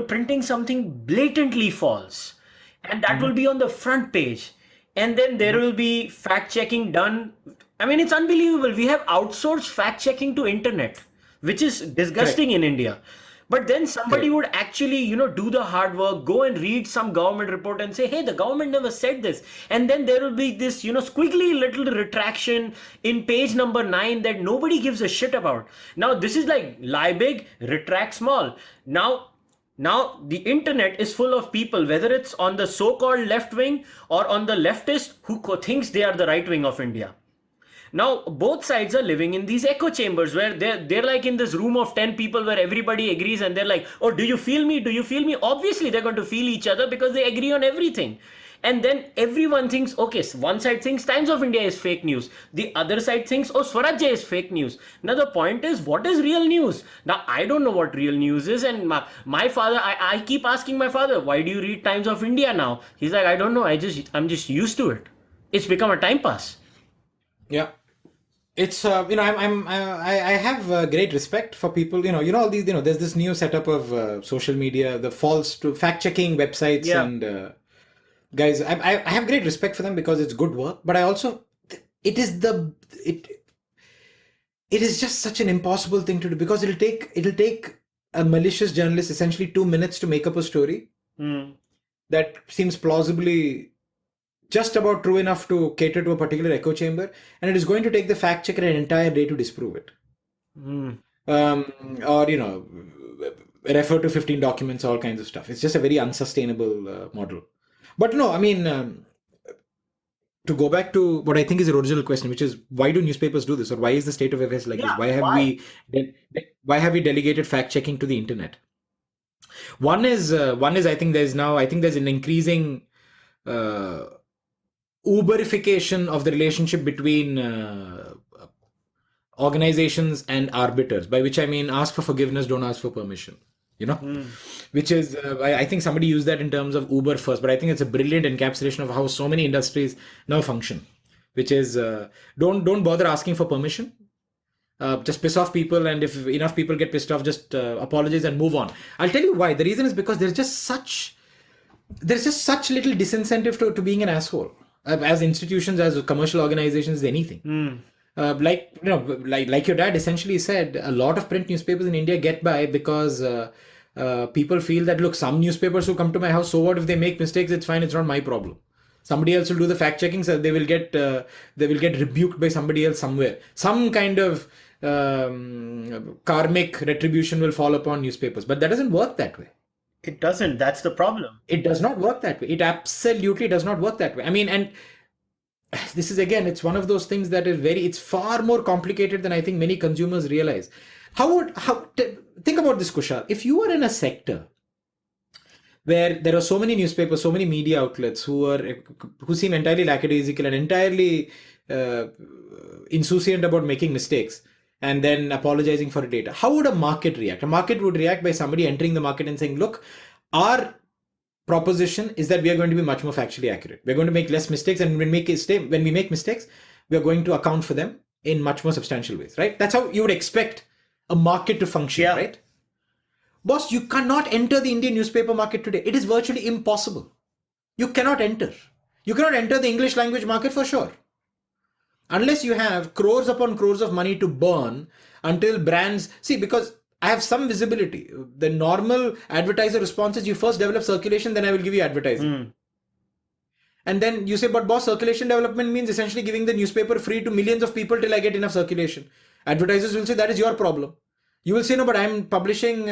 printing something blatantly false, and that will be on the front page, and then there will be fact checking done. I mean, it's unbelievable. We have outsourced fact checking to internet, which is disgusting in India. But then somebody would actually, do the hard work, go and read some government report and say, hey, the government never said this. And then there will be this, squiggly little retraction in page number 9 that nobody gives a shit about. Now, this is like lie big, retract small. Now, the internet is full of people, whether it's on the so-called left wing or on the leftist who thinks they are the right wing of India. Now, both sides are living in these echo chambers where they're like in this room of 10 people where everybody agrees and they're like, oh, do you feel me? Do you feel me? Obviously, they're going to feel each other because they agree on everything. And then everyone thinks, okay, so one side thinks Times of India is fake news. The other side thinks, oh, Swarajya is fake news. Now, the point is, what is real news? Now, I don't know what real news is. And my father, I keep asking my father, why do you read Times of India now? He's like, I don't know. I'm just used to it. It's become a time pass. Yeah. It's I have great respect for people. All these. There's this new setup of social media, the false to fact checking websites, and guys. I have great respect for them because it's good work. But I also it is just such an impossible thing to do because it'll take a malicious journalist essentially 2 minutes to make up a story that seems plausibly just about true enough to cater to a particular echo chamber, and it is going to take the fact checker an entire day to disprove it. Or refer to 15 documents, all kinds of stuff. It's just a very unsustainable model. But no, I mean, to go back to what I think is the original question, which is why do newspapers do this, or why is the state of affairs like this? Why have we delegated fact checking to the internet? One is I think there's an increasing Uberification of the relationship between organizations and arbiters, by which I mean ask for forgiveness, don't ask for permission. Which is I think somebody used that in terms of Uber first, but I think it's a brilliant encapsulation of how so many industries now function, which is don't bother asking for permission. Just piss off people, and if enough people get pissed off, just apologize and move on. I'll tell you why. The reason is because there's just such little disincentive to being an asshole. As institutions, as commercial organizations, anything. Like your dad essentially said, a lot of print newspapers in India get by because people feel that, look, some newspapers who come to my house, so what if they make mistakes? It's fine. It's not my problem. Somebody else will do the fact checking, so they will get rebuked by somebody else somewhere. Some kind of karmic retribution will fall upon newspapers, but that doesn't work that way. It doesn't. That's the problem. It does not work that way. It absolutely does not work that way. I mean, and this is, again, it's one of those things that is it's far more complicated than I think many consumers realize. Think about this, Kushal. If you were in a sector where there are so many newspapers, so many media outlets who seem entirely lackadaisical and entirely insouciant about making mistakes, and then apologizing for data, how would a market react? A market would react by somebody entering the market and saying, look, our proposition is that we are going to be much more factually accurate. We're going to make less mistakes, and when we make mistakes, we are going to account for them in much more substantial ways, right? That's how you would expect a market to function, right? Boss, you cannot enter the Indian newspaper market today. It is virtually impossible. You cannot enter. You cannot enter the English language market for sure. Unless you have crores upon crores of money to burn until brands... See, because I have some visibility. The normal advertiser response is you first develop circulation, then I will give you advertising. And then you say, but boss, circulation development means essentially giving the newspaper free to millions of people till I get enough circulation. Advertisers will say that is your problem. You will say, no, but I'm publishing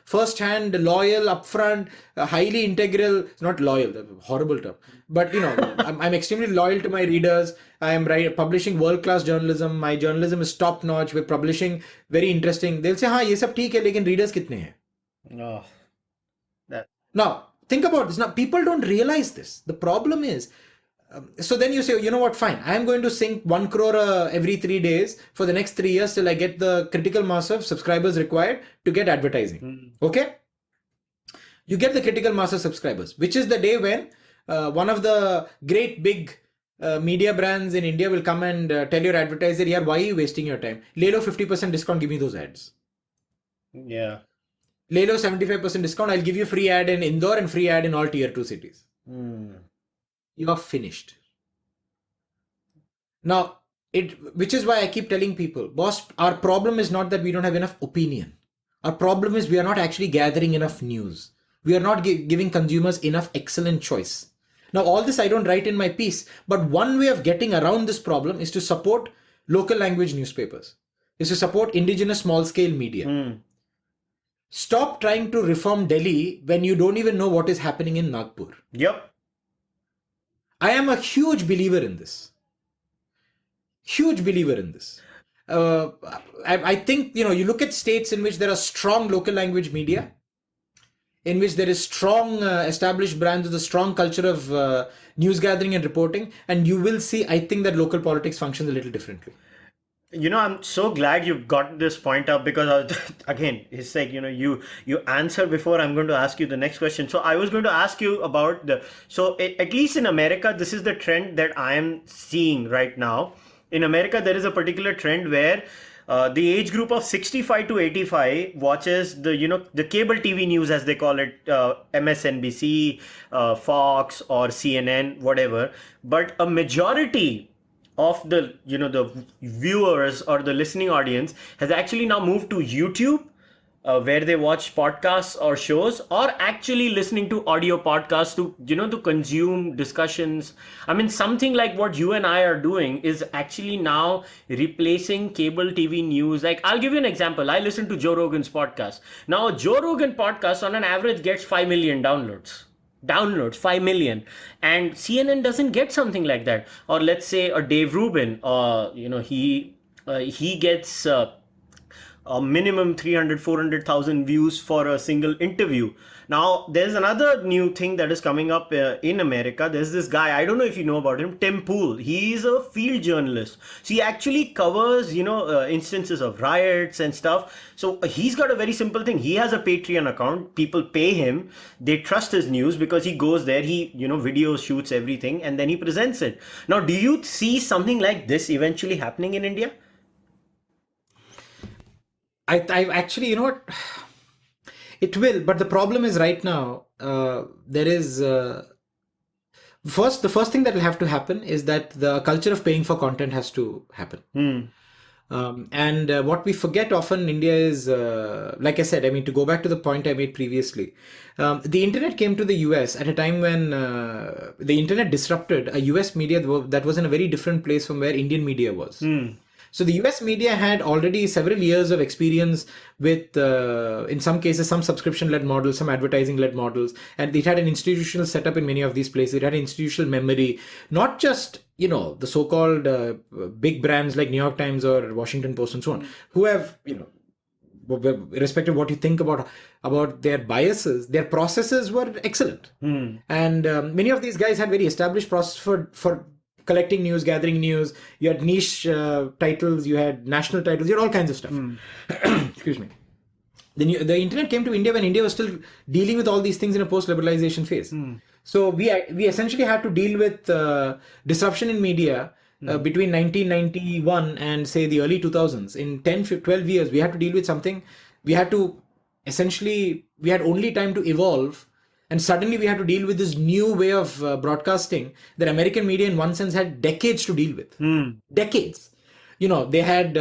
first-hand, loyal, upfront, highly integral, not loyal, horrible term. But, I'm extremely loyal to my readers. I am publishing world-class journalism. My journalism is top-notch. We're publishing very interesting. They'll say, हाँ, ये सब ठीक है, लेकिन readers कितने हैं? Oh, that. Now, think about this. Now, people don't realize this. The problem is, so then you say, you know what, fine. I'm going to sink 1 crore every 3 days for the next 3 years till I get the critical mass of subscribers required to get advertising. Okay? You get the critical mass of subscribers, which is the day when one of the great big media brands in India will come and tell your advertiser, yeah, why are you wasting your time? Le lo 50% discount, give me those ads. Yeah. Le lo 75% discount, I'll give you free ad in Indore and free ad in all tier 2 cities. You are finished. Now, which is why I keep telling people, boss, our problem is not that we don't have enough opinion. Our problem is we are not actually gathering enough news. We are not giving consumers enough excellent choice. Now, all this I don't write in my piece, but one way of getting around this problem is to support local language newspapers, is to support indigenous small-scale media. Stop trying to reform Delhi when you don't even know what is happening in Nagpur. Yep. I am a huge believer in this. Huge believer in this. I think, you look at states in which there are strong local language media, in which there is strong established brands with a strong culture of news gathering and reporting, and you will see, I think, that local politics functions a little differently. I'm so glad you got this point up, because I was, again, it's like, you answer before I'm going to ask you the next question. So I was going to ask you about at least in America, this is the trend that I am seeing right now. In America, there is a particular trend where the age group of 65 to 85 watches the cable TV news, as they call it, MSNBC, Fox or CNN, whatever. But a majority of the viewers or the listening audience has actually now moved to YouTube, where they watch podcasts or shows, or actually listening to audio podcasts to consume discussions. I mean, something like what you and I are doing is actually now replacing cable TV news. Like, I'll give you an example. I listen to Joe Rogan's podcast. Now, a Joe Rogan podcast on an average gets 5 million downloads, 5 million, and CNN doesn't get something like that. Or let's say a Dave Rubin, he gets a minimum 300,000-400,000 views for a single interview. Now, there's another new thing that is coming up in America. There's this guy, I don't know if you know about him, Tim Pool. He's a field journalist. So he actually covers, instances of riots and stuff. So he's got a very simple thing. He has a Patreon account. People pay him. They trust his news because he goes there. He, videos, shoots everything, and then he presents it. Now, do you see something like this eventually happening in India? I actually, what? It will, but the problem is right now, there is, the first thing that will have to happen is that the culture of paying for content has to happen. And what we forget often in India is, like I said, to go back to the point I made previously, the internet came to the US at a time when the internet disrupted a US media that was in a very different place from where Indian media was. So the US media had already several years of experience with, in some cases, some subscription-led models, some advertising-led models, and it had an institutional setup in many of these places. It had institutional memory, not just, the so-called big brands like New York Times or Washington Post and so on, who have, irrespective of what you think about their biases, their processes were excellent. And many of these guys had very established process for collecting news, gathering news. You had niche titles, you had national titles, you had all kinds of stuff. Excuse me. The internet came to India when India was still dealing with all these things in a post-liberalization phase. So we essentially had to deal with disruption in media between 1991 and say the early 2000s. In 10-12 years, we had to deal with something. We had only time to evolve. And suddenly we had to deal with this new way of broadcasting that American media in one sense had decades to deal with. Decades. They had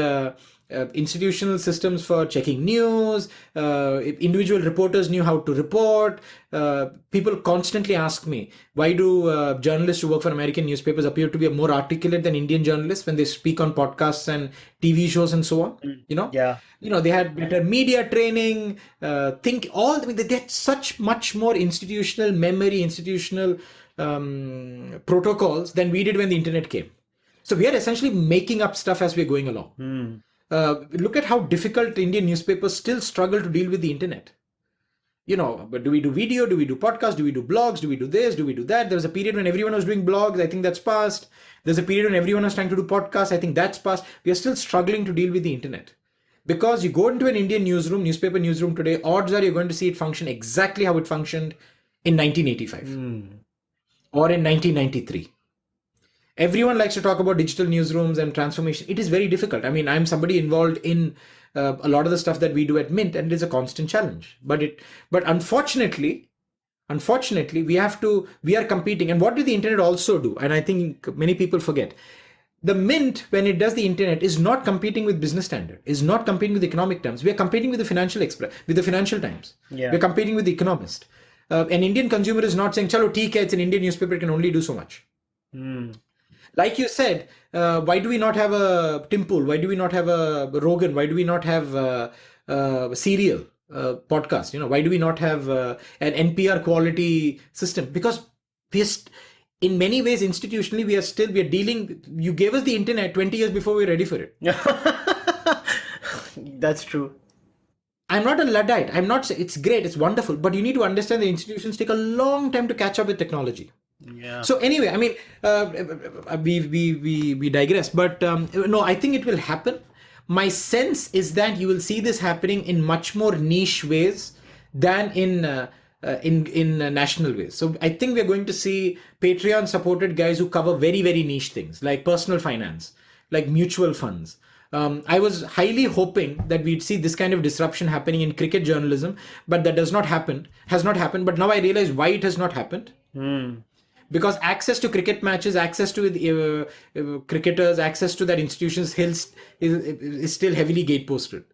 institutional systems for checking news. Individual reporters knew how to report. People constantly ask me, why do journalists who work for American newspapers appear to be more articulate than Indian journalists when they speak on podcasts and TV shows and so on? Yeah. They had better media training. They had such much more institutional memory, institutional protocols than we did when the internet came. So we are essentially making up stuff as we're going along. Look at how difficult Indian newspapers still struggle to deal with the internet. But do we do video? Do we do podcasts? Do we do blogs? Do we do this? Do we do that? There was a period when everyone was doing blogs. I think that's past. There's a period when everyone was trying to do podcasts. I think that's past. We are still struggling to deal with the internet. Because you go into an Indian newspaper newsroom today, odds are you're going to see it function exactly how it functioned in 1985 or in 1993. Everyone likes to talk about digital newsrooms and transformation. It is very difficult. I mean, I'm somebody involved in a lot of the stuff that we do at Mint, and it is a constant challenge. But unfortunately, we are competing. And what did the internet also do? And I think many people forget. The Mint, when it does the internet, is not competing with Business Standard, is not competing with Economic Times. We are competing with the Financial Express, with the Financial Times. Yeah. We're competing with the Economist. An Indian consumer is not saying, "Chalo, theek hai, it's an Indian newspaper, it can only do so much." Like you said, why do we not have a Timpool? Why do we not have a Rogan? Why do we not have a Serial podcast? Why do we not have an NPR quality system? Because in many ways, institutionally, we are dealing. You gave us the internet 20 years before we were ready for it. That's true. I'm not a Luddite. I'm not saying it's great, it's wonderful, but you need to understand the institutions take a long time to catch up with technology. Yeah. So anyway, I mean, we digress, but no, I think it will happen. My sense is that you will see this happening in much more niche ways than in national ways. So I think we're going to see Patreon supported guys who cover very, very niche things like personal finance, like mutual funds. I was highly hoping that we'd see this kind of disruption happening in cricket journalism, but that has not happened. But now I realize why it has not happened. Because access to cricket matches, access to cricketers, access to that institution's hills is still heavily gate posted.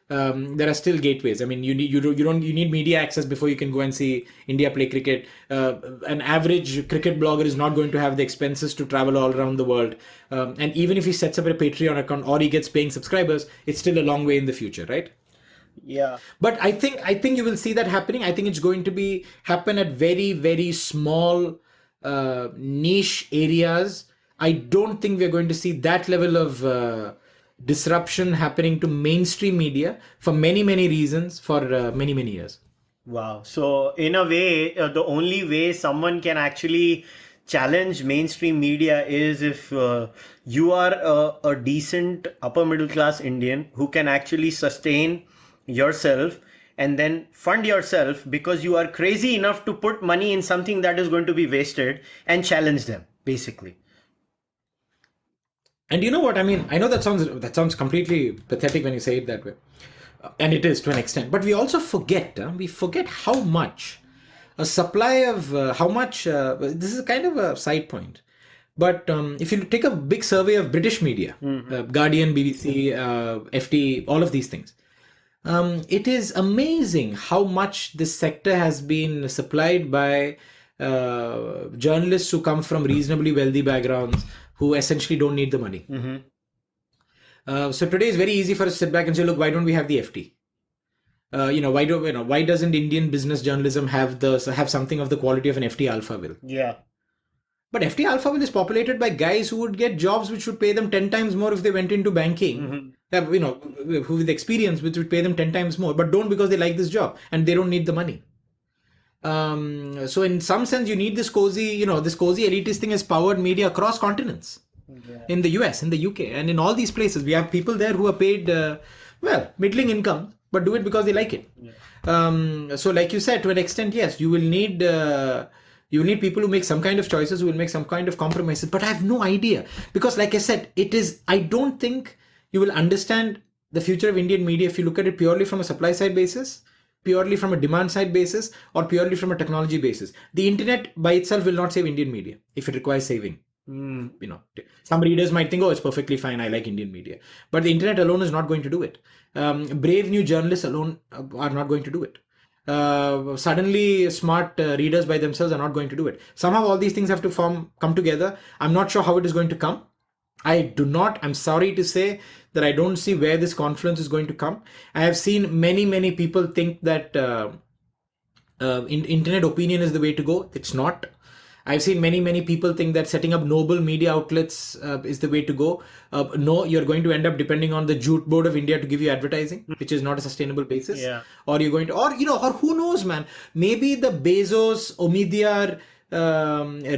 There are still gateways. I mean, you need media access before you can go and see India play cricket. An average cricket blogger is not going to have the expenses to travel all around the world. And even if he sets up a Patreon account or he gets paying subscribers, it's still a long way in the future, right? Yeah. But I think you will see that happening. I think it's going to happen at very, very small niche areas. I don't think we're going to see that level of disruption happening to mainstream media for many, many reasons for many, many years. Wow. So in a way, the only way someone can actually challenge mainstream media is if you are a decent upper middle class Indian who can actually sustain yourself and then fund yourself because you are crazy enough to put money in something that is going to be wasted and challenge them, basically. And you know what I mean? I know that sounds completely pathetic when you say it that way, and it is to an extent. But we also forget how much a supply of this is kind of a side point. But if you take a big survey of British media, Guardian, BBC, FT, all of these things, it is amazing how much this sector has been supplied by journalists who come from reasonably wealthy backgrounds who essentially don't need the money. So today is very easy for us to sit back and say, look, why don't we have the FT? Why doesn't Indian business journalism have something of the quality of an FT Alphaville? Yeah. But FT Alphaville is populated by guys who would get jobs which would pay them 10 times more if they went into banking. Who with experience which would pay them 10 times more, but don't because they like this job and they don't need the money. So in some sense, you need this cozy elitist thing has powered media across continents. In the US, in the UK, and in all these places, we have people there who are paid, middling income, but do it because they like it. So like you said, to an extent, yes, you will need people who make some kind of choices, who will make some kind of compromises, but I have no idea. Because like I said, I don't think you will understand the future of Indian media if you look at it purely from a supply side basis, purely from a demand side basis, or purely from a technology basis. The internet by itself will not save Indian media if it requires saving. Some readers might think, oh, it's perfectly fine, I like Indian media. But the internet alone is not going to do it. Brave new journalists alone are not going to do it. Suddenly smart readers by themselves are not going to do it. Somehow all these things have to come together. I'm not sure how it is going to come. I'm sorry to say that I don't see where this confluence is going to come. I have seen many people think that internet opinion is the way to go. It's not. I've seen many people think that setting up noble media outlets is the way to go. No, you're going to end up depending on the jute board of India to give you advertising, which is not a sustainable basis. Yeah. Or you're going to, or who knows, man? Maybe the Bezos, Omidyar,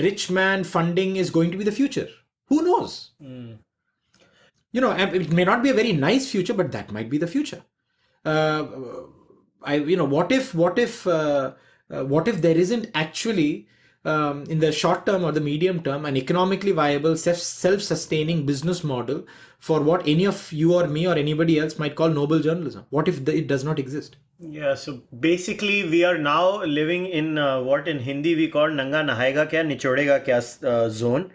rich man funding is going to be the future. Who knows? It may not be a very nice future, but that might be the future. What if there isn't actually in the short term or the medium term an economically viable self-sustaining business model for what any of you or me or anybody else might call noble journalism? What if it does not exist? Yeah, so basically we are now living in what in Hindi we call nanga nahayega kya nichodega kya zone.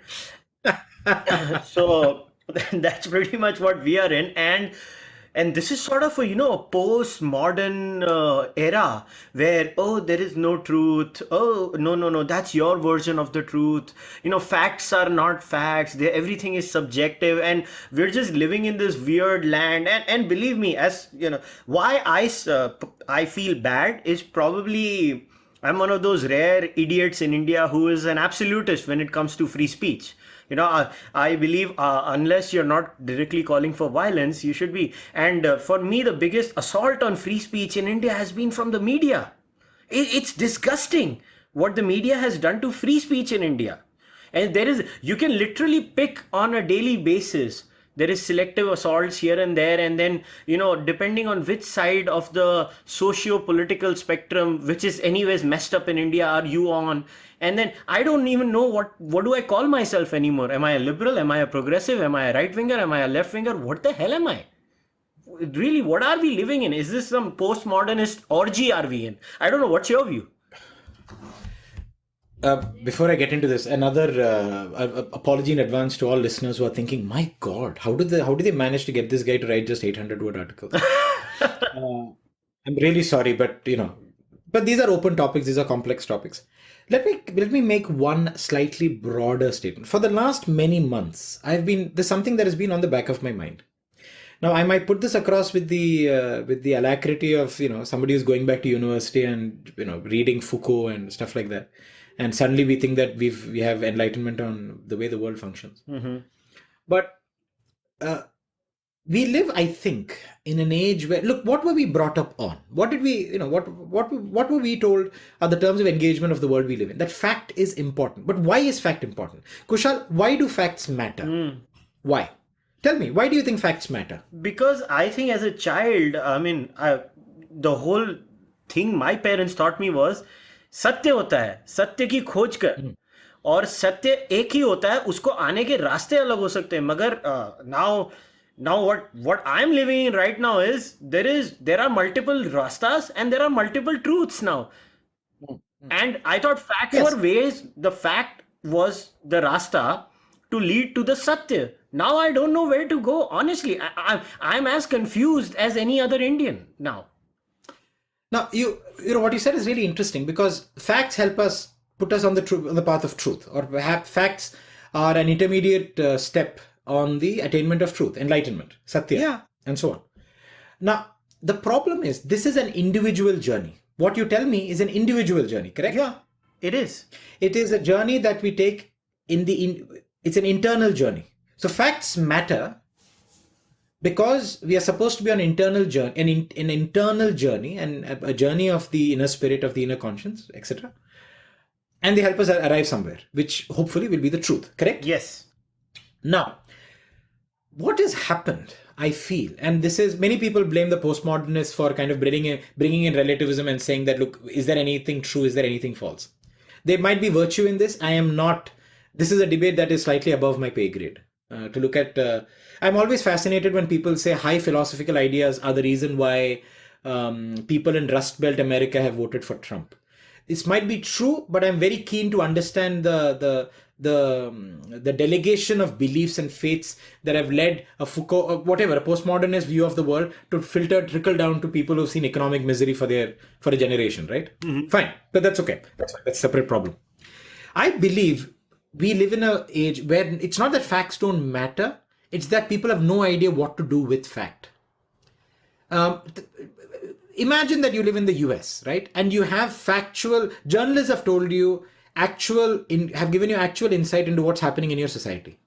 So that's pretty much what we are in, and this is sort of a post-modern era where there is no truth. No, that's your version of the truth. Facts are not facts. Everything is subjective, and we're just living in this weird land. And believe me, why I feel bad is probably I'm one of those rare idiots in India who is an absolutist when it comes to free speech. I believe unless you're not directly calling for violence, you should be. And for me, the biggest assault on free speech in India has been from the media. It's disgusting what the media has done to free speech in India. And you can literally pick on a daily basis. There is selective assaults here and there, and then, depending on which side of the socio-political spectrum, which is anyways messed up in India, are you on? And then I don't even know what do I call myself anymore. Am I a liberal? Am I a progressive? Am I a right winger? Am I a left winger? What the hell am I? Really, what are we living in? Is this some postmodernist orgy are we in? I don't know. What's your view? Before I get into this, another apology in advance to all listeners who are thinking, my God, how did they manage to get this guy to write just 800-word articles? I'm really sorry, but these are open topics. These are complex topics. Let me make one slightly broader statement. For the last many months, there's something that has been on the back of my mind. Now, I might put this across with the alacrity of somebody who's going back to university and reading Foucault and stuff like that. And suddenly we think that we have enlightenment on the way the world functions. Mm-hmm. But we live, I think, in an age where, look, what were we brought up on? What did we, what were we told are the terms of engagement of the world we live in? That fact is important. But why is fact important? Kushal, why do facts matter? Why? Tell me, why do you think facts matter? Because I think as a child, the whole thing my parents taught me was, सत्य होता है, सत्य की खोज कर, और सत्य एक ही होता है, उसको आने के रास्ते अलग हो सकते हैं, मगर now what I'm living in right now is there are multiple rastas and there are multiple truths now. And I thought facts were ways, the fact was the rasta to lead to the satya. Now I don't know where to go. Honestly, I'm as confused as any other Indian now. Now, what you said is really interesting because facts help us put us on the path of truth, or perhaps facts are an intermediate step on the attainment of truth, enlightenment, satya, and so on. Now, the problem is this is an individual journey. What you tell me is an individual journey, correct? Yeah, it is. It is a journey that we take it's an internal journey. So facts matter because we are supposed to be on an internal journey, and a journey of the inner spirit, of the inner conscience, etc. And they help us arrive somewhere, which hopefully will be the truth, correct? Yes. Now, what has happened, I feel, and this is, many people blame the postmodernists for kind of bringing in relativism and saying that, look, is there anything true? Is there anything false? There might be virtue in this. This is a debate that is slightly above my pay grade. To look at, I'm always fascinated when people say high philosophical ideas are the reason why people in Rust Belt America have voted for Trump. This might be true, but I'm very keen to understand the the delegation of beliefs and faiths that have led a Foucault, or whatever, a postmodernist view of the world to trickle down to people who've seen economic misery for a generation, right? Fine, but that's okay. That's fine. That's a separate problem. I believe we live in an age where it's not that facts don't matter, it's that people have no idea what to do with fact. Imagine that you live in the US, right? And you have journalists have told you, have given you actual insight into what's happening in your society,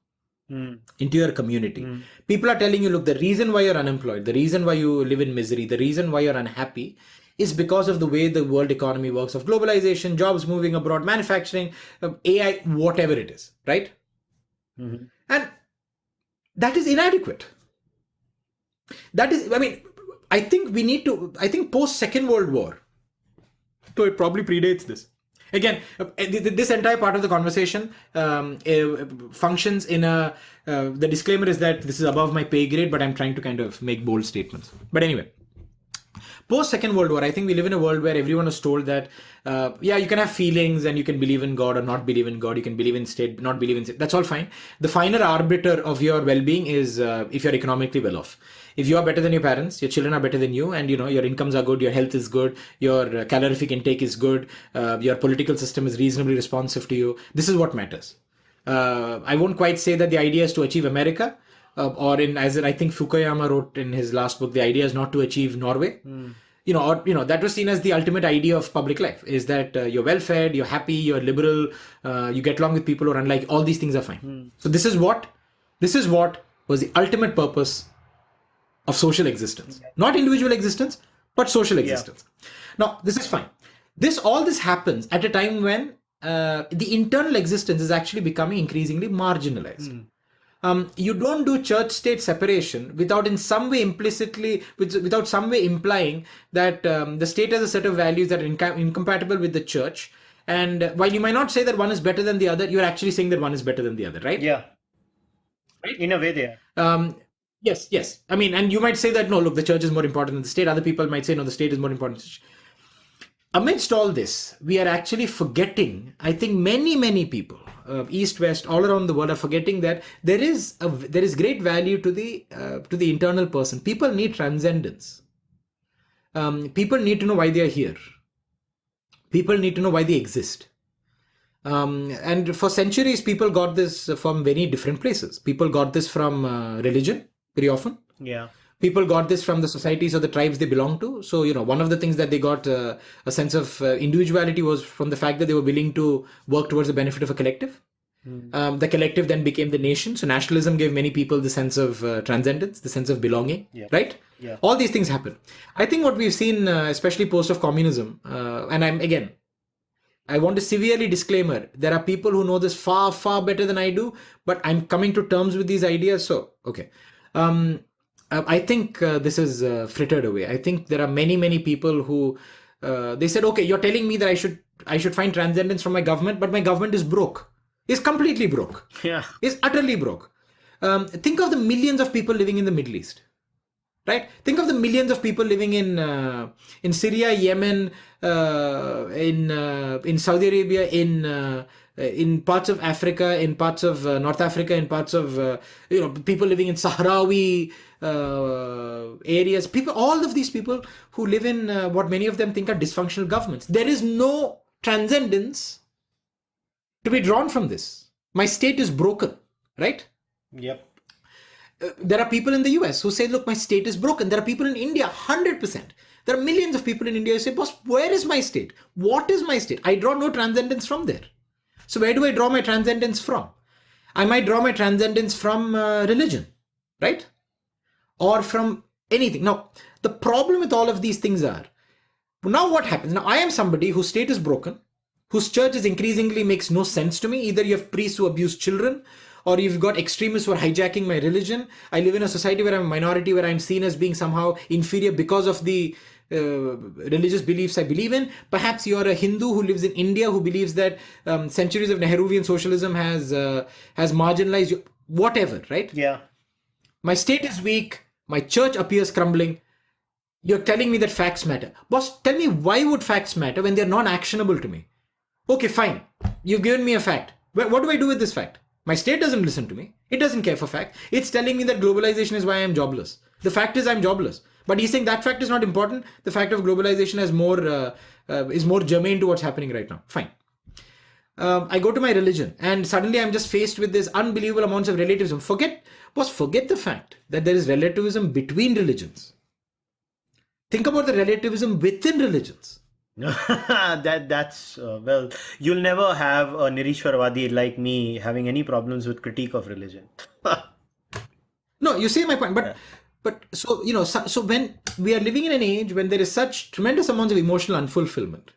into your community. People are telling you, look, the reason why you're unemployed, the reason why you live in misery, the reason why you're unhappy is because of the way the world economy works, of globalization, jobs moving abroad, manufacturing, AI, whatever it is, right? And that is inadequate. I think post Second World War, so it probably predates this. Again, this entire part of the conversation functions in the disclaimer is that this is above my pay grade, but I'm trying to kind of make bold statements. But anyway, post Second World War, I think we live in a world where everyone is told that, you can have feelings and you can believe in God or not believe in God. You can believe in state, not believe in state. That's all fine. The final arbiter of your well-being is if you're economically well off. If you are better than your parents, your children are better than you, and your incomes are good, your health is good, your calorific intake is good, your political system is reasonably responsive to you. This is what matters. I won't quite say that the idea is to achieve America, as I think Fukuyama wrote in his last book, the idea is not to achieve Norway. That was seen as the ultimate idea of public life, is that you're well fed, you're happy, you're liberal, you get along with people who are unlike, all these things are fine. So this is what was the ultimate purpose of social existence, not individual existence, but social existence. Now, this is fine. All this happens at a time when the internal existence is actually becoming increasingly marginalized. You don't do church-state separation without in some way without some way implying that the state has a set of values that are incompatible with the church. And while you might not say that one is better than the other, you're actually saying that one is better than the other, right? Yeah. Right? In a way they are. Yes. I mean, and you might say that, no, look, the church is more important than the state. Other people might say, no, the state is more important. Amidst all this, we are actually forgetting, I think many people, East, West, all around the world are forgetting that there is great value to the internal person. People need transcendence. People need to know why they are here. People need to know why they exist. And for centuries, people got this from very different places. People got this from religion, very often. Yeah. People got this from the societies or the tribes they belong to. So, one of the things that they got a sense of individuality was from the fact that they were willing to work towards the benefit of a collective. The collective then became the nation. So nationalism gave many people the sense of transcendence, the sense of belonging, right? Yeah. All these things happen. I think what we've seen, especially post of communism, and I want to severely disclaimer, there are people who know this far, far better than I do, but I'm coming to terms with these ideas. So, okay. I think this is frittered away. I think there are many people who they said, okay, you're telling me that I should find transcendence from my government, but my government is broke. It's completely broke. Yeah. It's utterly broke. Think of the millions of people living in the Middle East, right? Think of the millions of people living in Syria, Yemen, in Saudi Arabia, in parts of Africa, in parts of North Africa, in parts of people living in Sahrawi areas. All of these people who live in what many of them think are dysfunctional governments. There is no transcendence to be drawn from this. My state is broken, right? Yep. There are people in the US who say, look, my state is broken. There are people in India, 100%. There are millions of people in India who say, boss, where is my state? What is my state? I draw no transcendence from there. So where do I draw my transcendence from? I might draw my transcendence from religion, right? Or from anything. Now, the problem with all of these things are, now what happens? Now, I am somebody whose state is broken, whose church is increasingly makes no sense to me. Either you have priests who abuse children, or you've got extremists who are hijacking my religion. I live in a society where I'm a minority, where I'm seen as being somehow inferior because of the religious beliefs I believe in. Perhaps you're a Hindu who lives in India who believes that centuries of Nehruvian socialism has marginalized you. Whatever, right? Yeah. My state is weak. My church appears crumbling. You're telling me that facts matter. Boss, tell me why would facts matter when they're non-actionable to me? Okay, fine. You've given me a fact. What do I do with this fact? My state doesn't listen to me. It doesn't care for fact. It's telling me that globalization is why I'm jobless. The fact is I'm jobless. But he's saying that fact is not important. The fact of globalization is more germane to what's happening right now. Fine. I go to my religion and suddenly I'm just faced with this unbelievable amounts of relativism. Forget the fact that there is relativism between religions. Think about the relativism within religions. That's well, you'll never have a Nirishwarwadi like me having any problems with critique of religion. No, you see my point, but so so when we are living in an age when there is such tremendous amounts of emotional unfulfillment,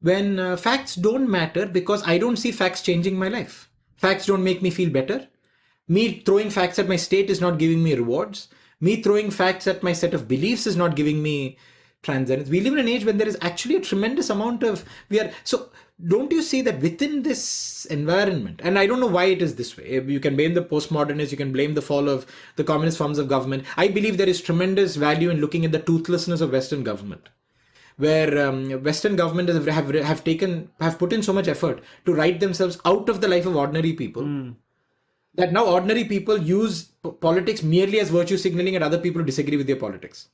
when facts don't matter because I don't see facts changing my life. Facts don't make me feel better. Me throwing facts at my state is not giving me rewards. Me throwing facts at my set of beliefs is not giving me transcendence. We live in an age when there is actually a tremendous amount of so don't you see that within this environment, and I don't know why it is this way. You can blame the postmodernists, you can blame the fall of the communist forms of government. I believe there is tremendous value in looking at the toothlessness of Western government, where Western government have put in so much effort to write themselves out of the life of ordinary people. That now ordinary people use politics merely as virtue signaling and other people who disagree with their politics.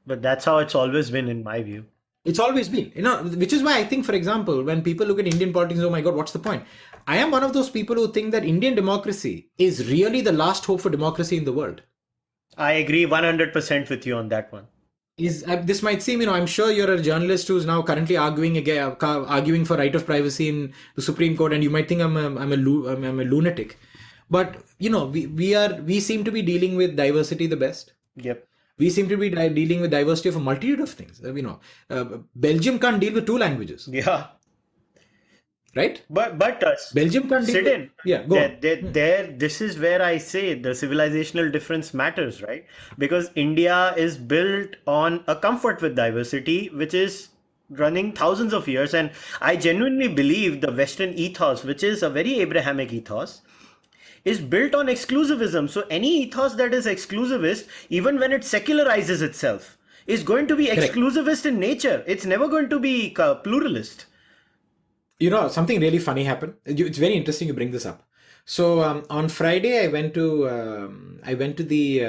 But that's how it's always been, in my view. It's always been, which is why I think, for example, when people look at Indian politics, oh my God, what's the point? I am one of those people who think that Indian democracy is really the last hope for democracy in the world. I agree 100% with you on that one. This might seem, I'm sure you're a journalist who's now currently arguing for right of privacy in the Supreme Court, and you might think I'm a lunatic, but we seem to be dealing with diversity the best. Yep. We seem to be dealing with diversity of a multitude of things. Belgium can't deal with two languages. Yeah. Right? But Belgium can't deal Sidin, with... this is where I say the civilizational difference matters, right? Because India is built on a comfort with diversity, which is running thousands of years. And I genuinely believe the Western ethos, which is a very Abrahamic ethos, is built on exclusivism. So any ethos that is exclusivist, even when it secularizes itself, is going to be exclusivist in nature. It's never going to be pluralist. Something really funny happened. It's very interesting you bring this up. So on Friday, I went to the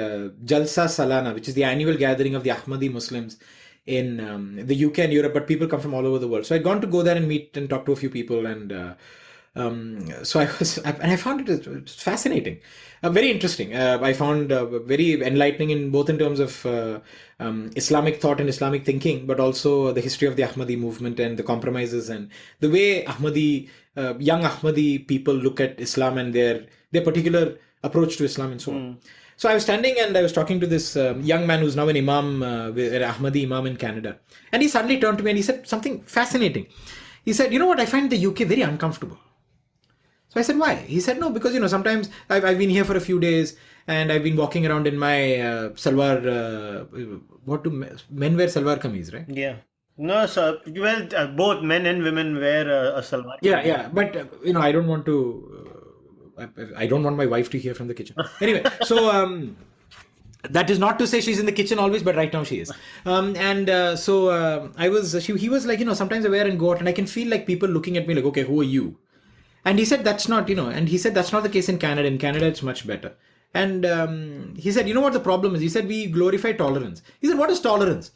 Jalsa Salana, which is the annual gathering of the Ahmadi Muslims in the UK and Europe, but people come from all over the world. So I'd gone to go there and meet and talk to a few people, and so I found it fascinating, very interesting. I found very enlightening in terms of Islamic thought and Islamic thinking, but also the history of the Ahmadi movement and the compromises and the way young Ahmadi people look at Islam and their particular approach to Islam and so on. So I was standing and I was talking to this young man who's now an imam, an Ahmadi imam in Canada, and he suddenly turned to me and he said something fascinating. He said, "You know what? I find the UK very uncomfortable." So I said, "Why?" He said, "No, because sometimes I've been here for a few days and I've been walking around in my salwar. What do men wear? Salwar kameez, right?" Yeah. No, so both men and women wear a salwar. Yeah. But I don't want to. I don't want my wife to hear from the kitchen. Anyway, so that is not to say she's in the kitchen always, but right now she is. So he was like, sometimes I wear and go out and I can feel like people looking at me like, okay, who are you? And he said that's not, and he said that's not the case in Canada. In Canada, it's much better. And he said, you know what the problem is? He said, we glorify tolerance. He said, what is tolerance?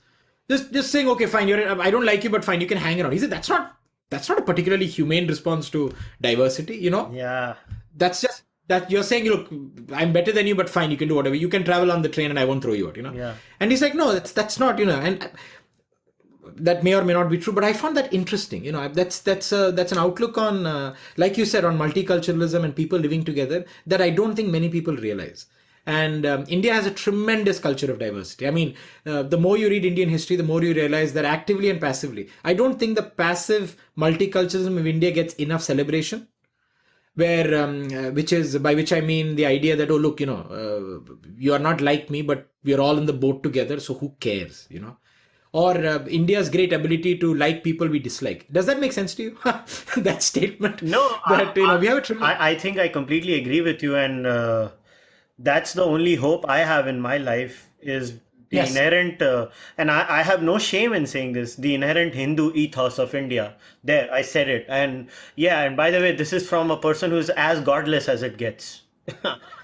Just saying, okay, fine, I don't like you, but fine, you can hang around. He said, that's not a particularly humane response to diversity, Yeah. That's just that you're saying, look, I'm better than you, but fine, you can do whatever. You can travel on the train and I won't throw you out, Yeah. And he's like, no, that's not, and that may or may not be true, but I found that interesting. That's an outlook on, like you said, on multiculturalism and people living together that I don't think many people realize. And India has a tremendous culture of diversity. I mean, the more you read Indian history, the more you realize that actively and passively, I don't think the passive multiculturalism of India gets enough celebration. Where, by which I mean the idea that, oh, look, you are not like me, but we are all in the boat together. So who cares, Or India's great ability to like people we dislike. Does that make sense to you? That statement? No, that, we have a I think I completely agree with you. And that's the only hope I have in my life is The Yes. inherent, and I have no shame in saying this, the inherent Hindu ethos of India. There, I said it. And yeah, and by the way, this is from a person who's as godless as it gets.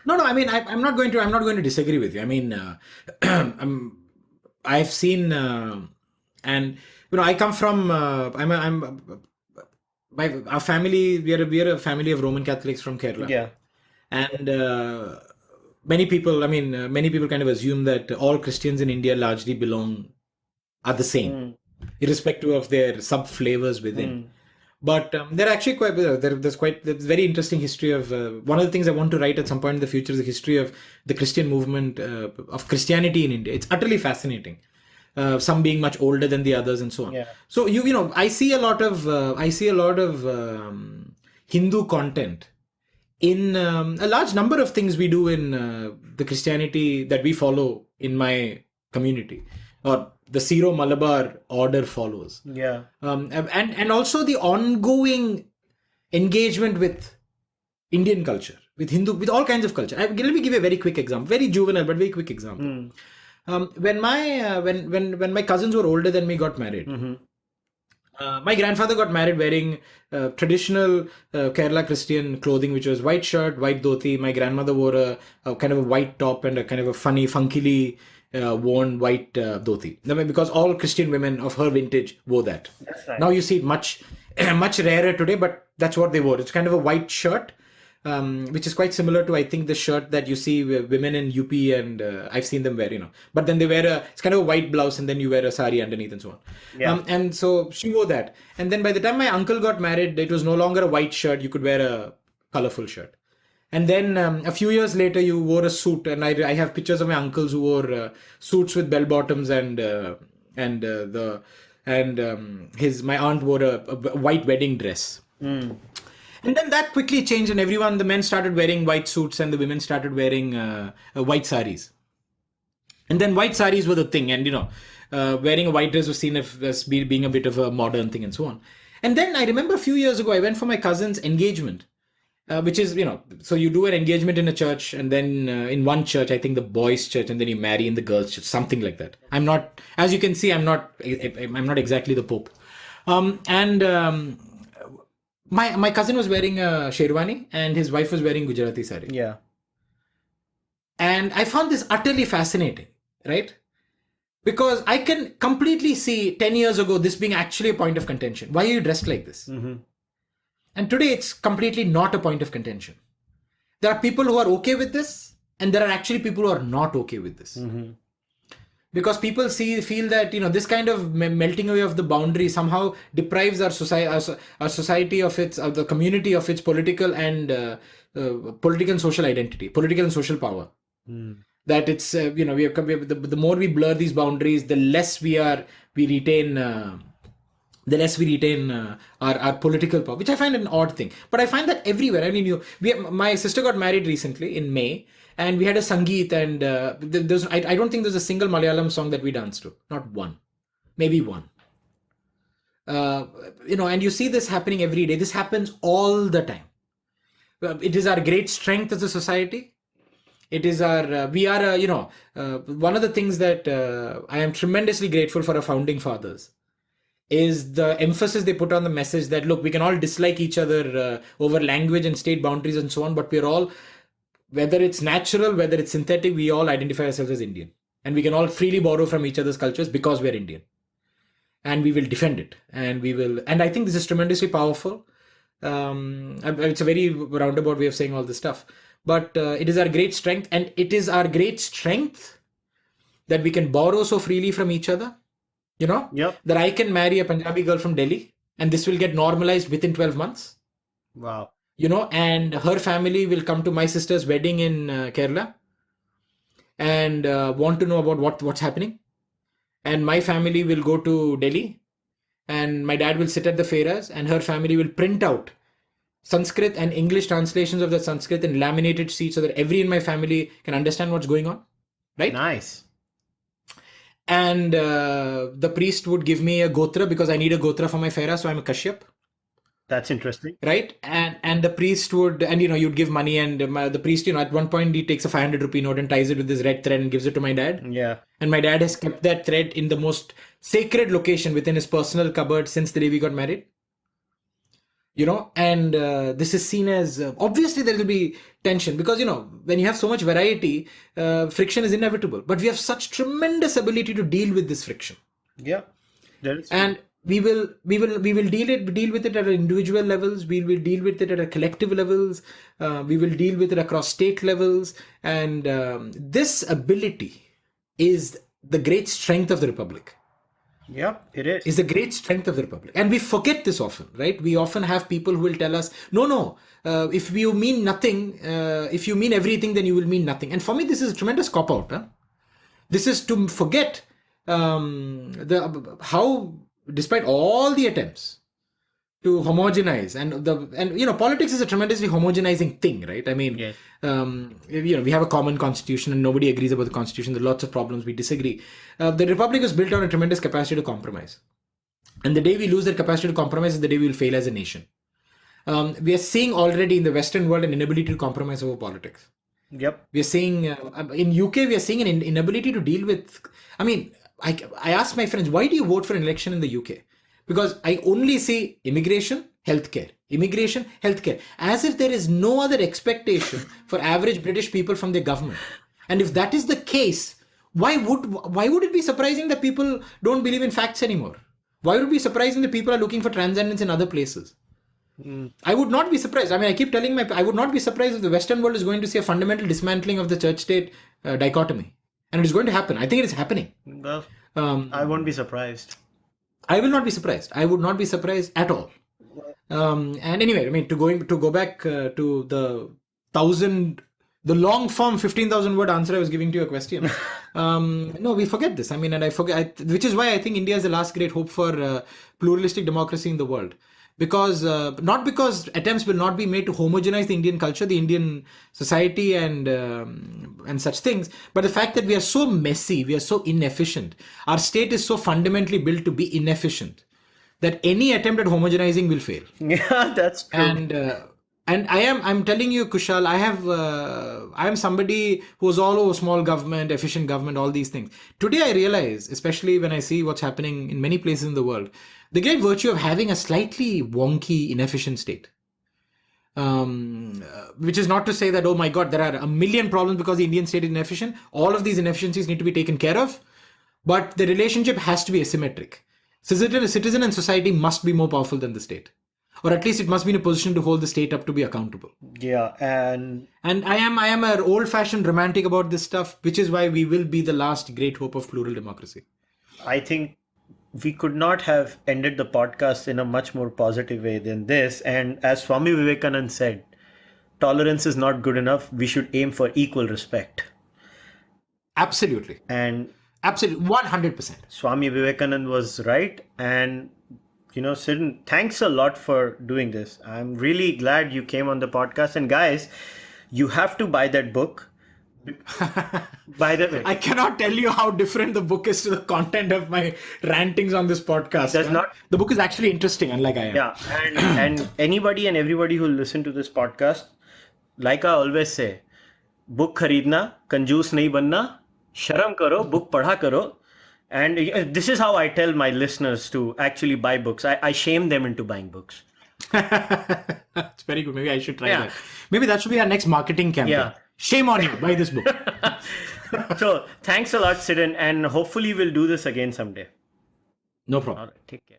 No. I mean, I'm not going to disagree with you. I mean, I've seen, and I come from. Our family. We are a family of Roman Catholics from Kerala. Yeah. And many people kind of assume that all Christians in India largely are the same, irrespective of their sub flavors within. But they're actually quite. There's very interesting history of one of the things I want to write at some point in the future is the history of the Christian movement of Christianity in India. It's utterly fascinating. Some being much older than the others and so on. Yeah. So I see a lot of Hindu content in a large number of things we do in the Christianity that we follow in my community, or the Syro-Malabar order follows. Yeah. And also the ongoing engagement with Indian culture, with Hindu, with all kinds of culture. Let me give you a very quick example, very juvenile but very quick example. When my cousins were older than me got married, my grandfather got married wearing traditional Kerala Christian clothing, which was white shirt, white dhoti. My grandmother wore a kind of a white top and a kind of a funny, funkily worn white dhoti. Because all Christian women of her vintage wore that. That's right. Now you see it much rarer today, but that's what they wore. It's kind of a white shirt, which is quite similar to, I think, the shirt that you see women in UP and I've seen them wear, But then they wear it's kind of a white blouse and then you wear a sari underneath and so on. Yeah. And so she wore that. And then by the time my uncle got married, it was no longer a white shirt. You could wear a colorful shirt. And then a few years later, you wore a suit. And I have pictures of my uncles who wore suits with bell bottoms my aunt wore a white wedding dress. And then that quickly changed, and the men started wearing white suits and the women started wearing white saris. And then white saris were the thing, and wearing a white dress was seen as being a bit of a modern thing and so on. And then I remember a few years ago, I went for my cousin's engagement, which is, so you do an engagement in a church, and then in one church, I think the boys' church, and then you marry in the girls' church, something like that. As you can see, I'm not exactly the Pope. My cousin was wearing a sherwani and his wife was wearing Gujarati sari. Yeah. And I found this utterly fascinating, right? Because I can completely see 10 years ago this being actually a point of contention. Why are you dressed like this? And today it's completely not a point of contention. There are people who are okay with this, and there are actually people who are not okay with this. Because people feel that this kind of melting away of the boundary somehow deprives our society of the community of its political and social identity, political and social power. That it's the more we blur these boundaries, the less we retain our political power, which I find an odd thing. But I find that everywhere. I mean, my sister got married recently in May. And we had a Sangeet, and I don't think there's a single Malayalam song that we danced to. Not one. Maybe one. And you see this happening every day. This happens all the time. It is our great strength as a society. It is one of the things that I am tremendously grateful for our founding fathers is the emphasis they put on the message that, look, we can all dislike each other over language and state boundaries and so on, but we're all, whether it's natural, whether it's synthetic, we all identify ourselves as Indian. And we can all freely borrow from each other's cultures because we're Indian. And we will defend it. And I think this is tremendously powerful. It's a very roundabout way of saying all this stuff. But it is our great strength. And it is our great strength that we can borrow so freely from each other. Yep. That I can marry a Punjabi girl from Delhi and this will get normalized within 12 months. Wow. And her family will come to my sister's wedding in Kerala and want to know about what's happening. And my family will go to Delhi and my dad will sit at the fairas and her family will print out Sanskrit and English translations of the Sanskrit in laminated sheets so that everyone in my family can understand what's going on. Right? Nice. And the priest would give me a gotra because I need a gotra for my faira, so I'm a Kashyap. That's interesting. right? And the priest would, and you'd give money, and the priest, at one point he takes a 500 rupee note and ties it with this red thread and gives it to my dad. Yeah. And my dad has kept that thread in the most sacred location within his personal cupboard since the day we got married. And this is seen as, obviously there will be tension because, when you have so much variety, friction is inevitable. But we have such tremendous ability to deal with this friction. Yeah. That is And we will deal with it at individual levels. We will deal with it at a collective levels. We will deal with it across state levels. And this ability is the great strength of the Republic. Yeah, it is. Is the great strength of the Republic. And we forget this often, right? We often have people who will tell us, no, if you mean nothing, if you mean everything, then you will mean nothing. And for me, this is a tremendous cop-out. Huh? This is to forget how, despite all the attempts to homogenize, and politics is a tremendously homogenizing thing, right? I mean, Yes. We have a common constitution and nobody agrees about the constitution. There are lots of problems. We disagree. The Republic was built on a tremendous capacity to compromise. And the day we lose that capacity to compromise is the day we will fail as a nation. We are seeing already in the Western world an inability to compromise over politics. Yep. We are seeing, in UK, we are seeing an inability to deal with, I ask my friends, why do you vote for an election in the UK? Because I only see immigration, healthcare, as if there is no other expectation for average British people from their government. And if that is the case, why would it be surprising that people don't believe in facts anymore? Why would it be surprising that people are looking for transcendence in other places? I would not be surprised. I keep telling I would not be surprised if the Western world is going to see a fundamental dismantling of the church-state dichotomy. And it is going to happen. I think it is happening. Well, I won't be surprised. I will not be surprised. I would not be surprised at all. And anyway, to go back to the long form 15,000 word answer I was giving to your question. No, we forget this. And I forget, which is why I think India is the last great hope for pluralistic democracy in the world. Because not because attempts will not be made to homogenize the Indian culture, the Indian society, and such things, but the fact that we are so messy, we are so inefficient. Our state is so fundamentally built to be inefficient that any attempt at homogenizing will fail. Yeah, that's true. And I'm telling you, Kushal, I am somebody who's all over small government, efficient government, all these things. Today I realize, especially when I see what's happening in many places in the world, the great virtue of having a slightly wonky, inefficient state. Which is not to say that, oh my God, there are a million problems because the Indian state is inefficient. All of these inefficiencies need to be taken care of. But the relationship has to be asymmetric. Citizen and society must be more powerful than the state. Or at least it must be in a position to hold the state up to be accountable. Yeah, and I am an old-fashioned romantic about this stuff, which is why we will be the last great hope of plural democracy. I think we could not have ended the podcast in a much more positive way than this. And as Swami Vivekananda said, tolerance is not good enough. We should aim for equal respect. Absolutely. And absolutely, 100%. Swami Vivekananda was right. And Sidin, thanks a lot for doing this. I'm really glad you came on the podcast. And guys, you have to buy that book. By the way, I cannot tell you how different the book is to the content of my rantings on this podcast. The book is actually interesting, unlike I am. Yeah, and anybody and everybody who listen to this podcast, like I always say, book kharidna, kanjoos nahi banna, sharam karo, book padha karo. And this is how I tell my listeners to actually buy books. I shame them into buying books. That's very good. Maybe I should try that. Maybe that should be our next marketing campaign. Yeah. Shame on you. Buy this book. So, thanks a lot, Sidin. And hopefully we'll do this again someday. No problem. All right. Take care.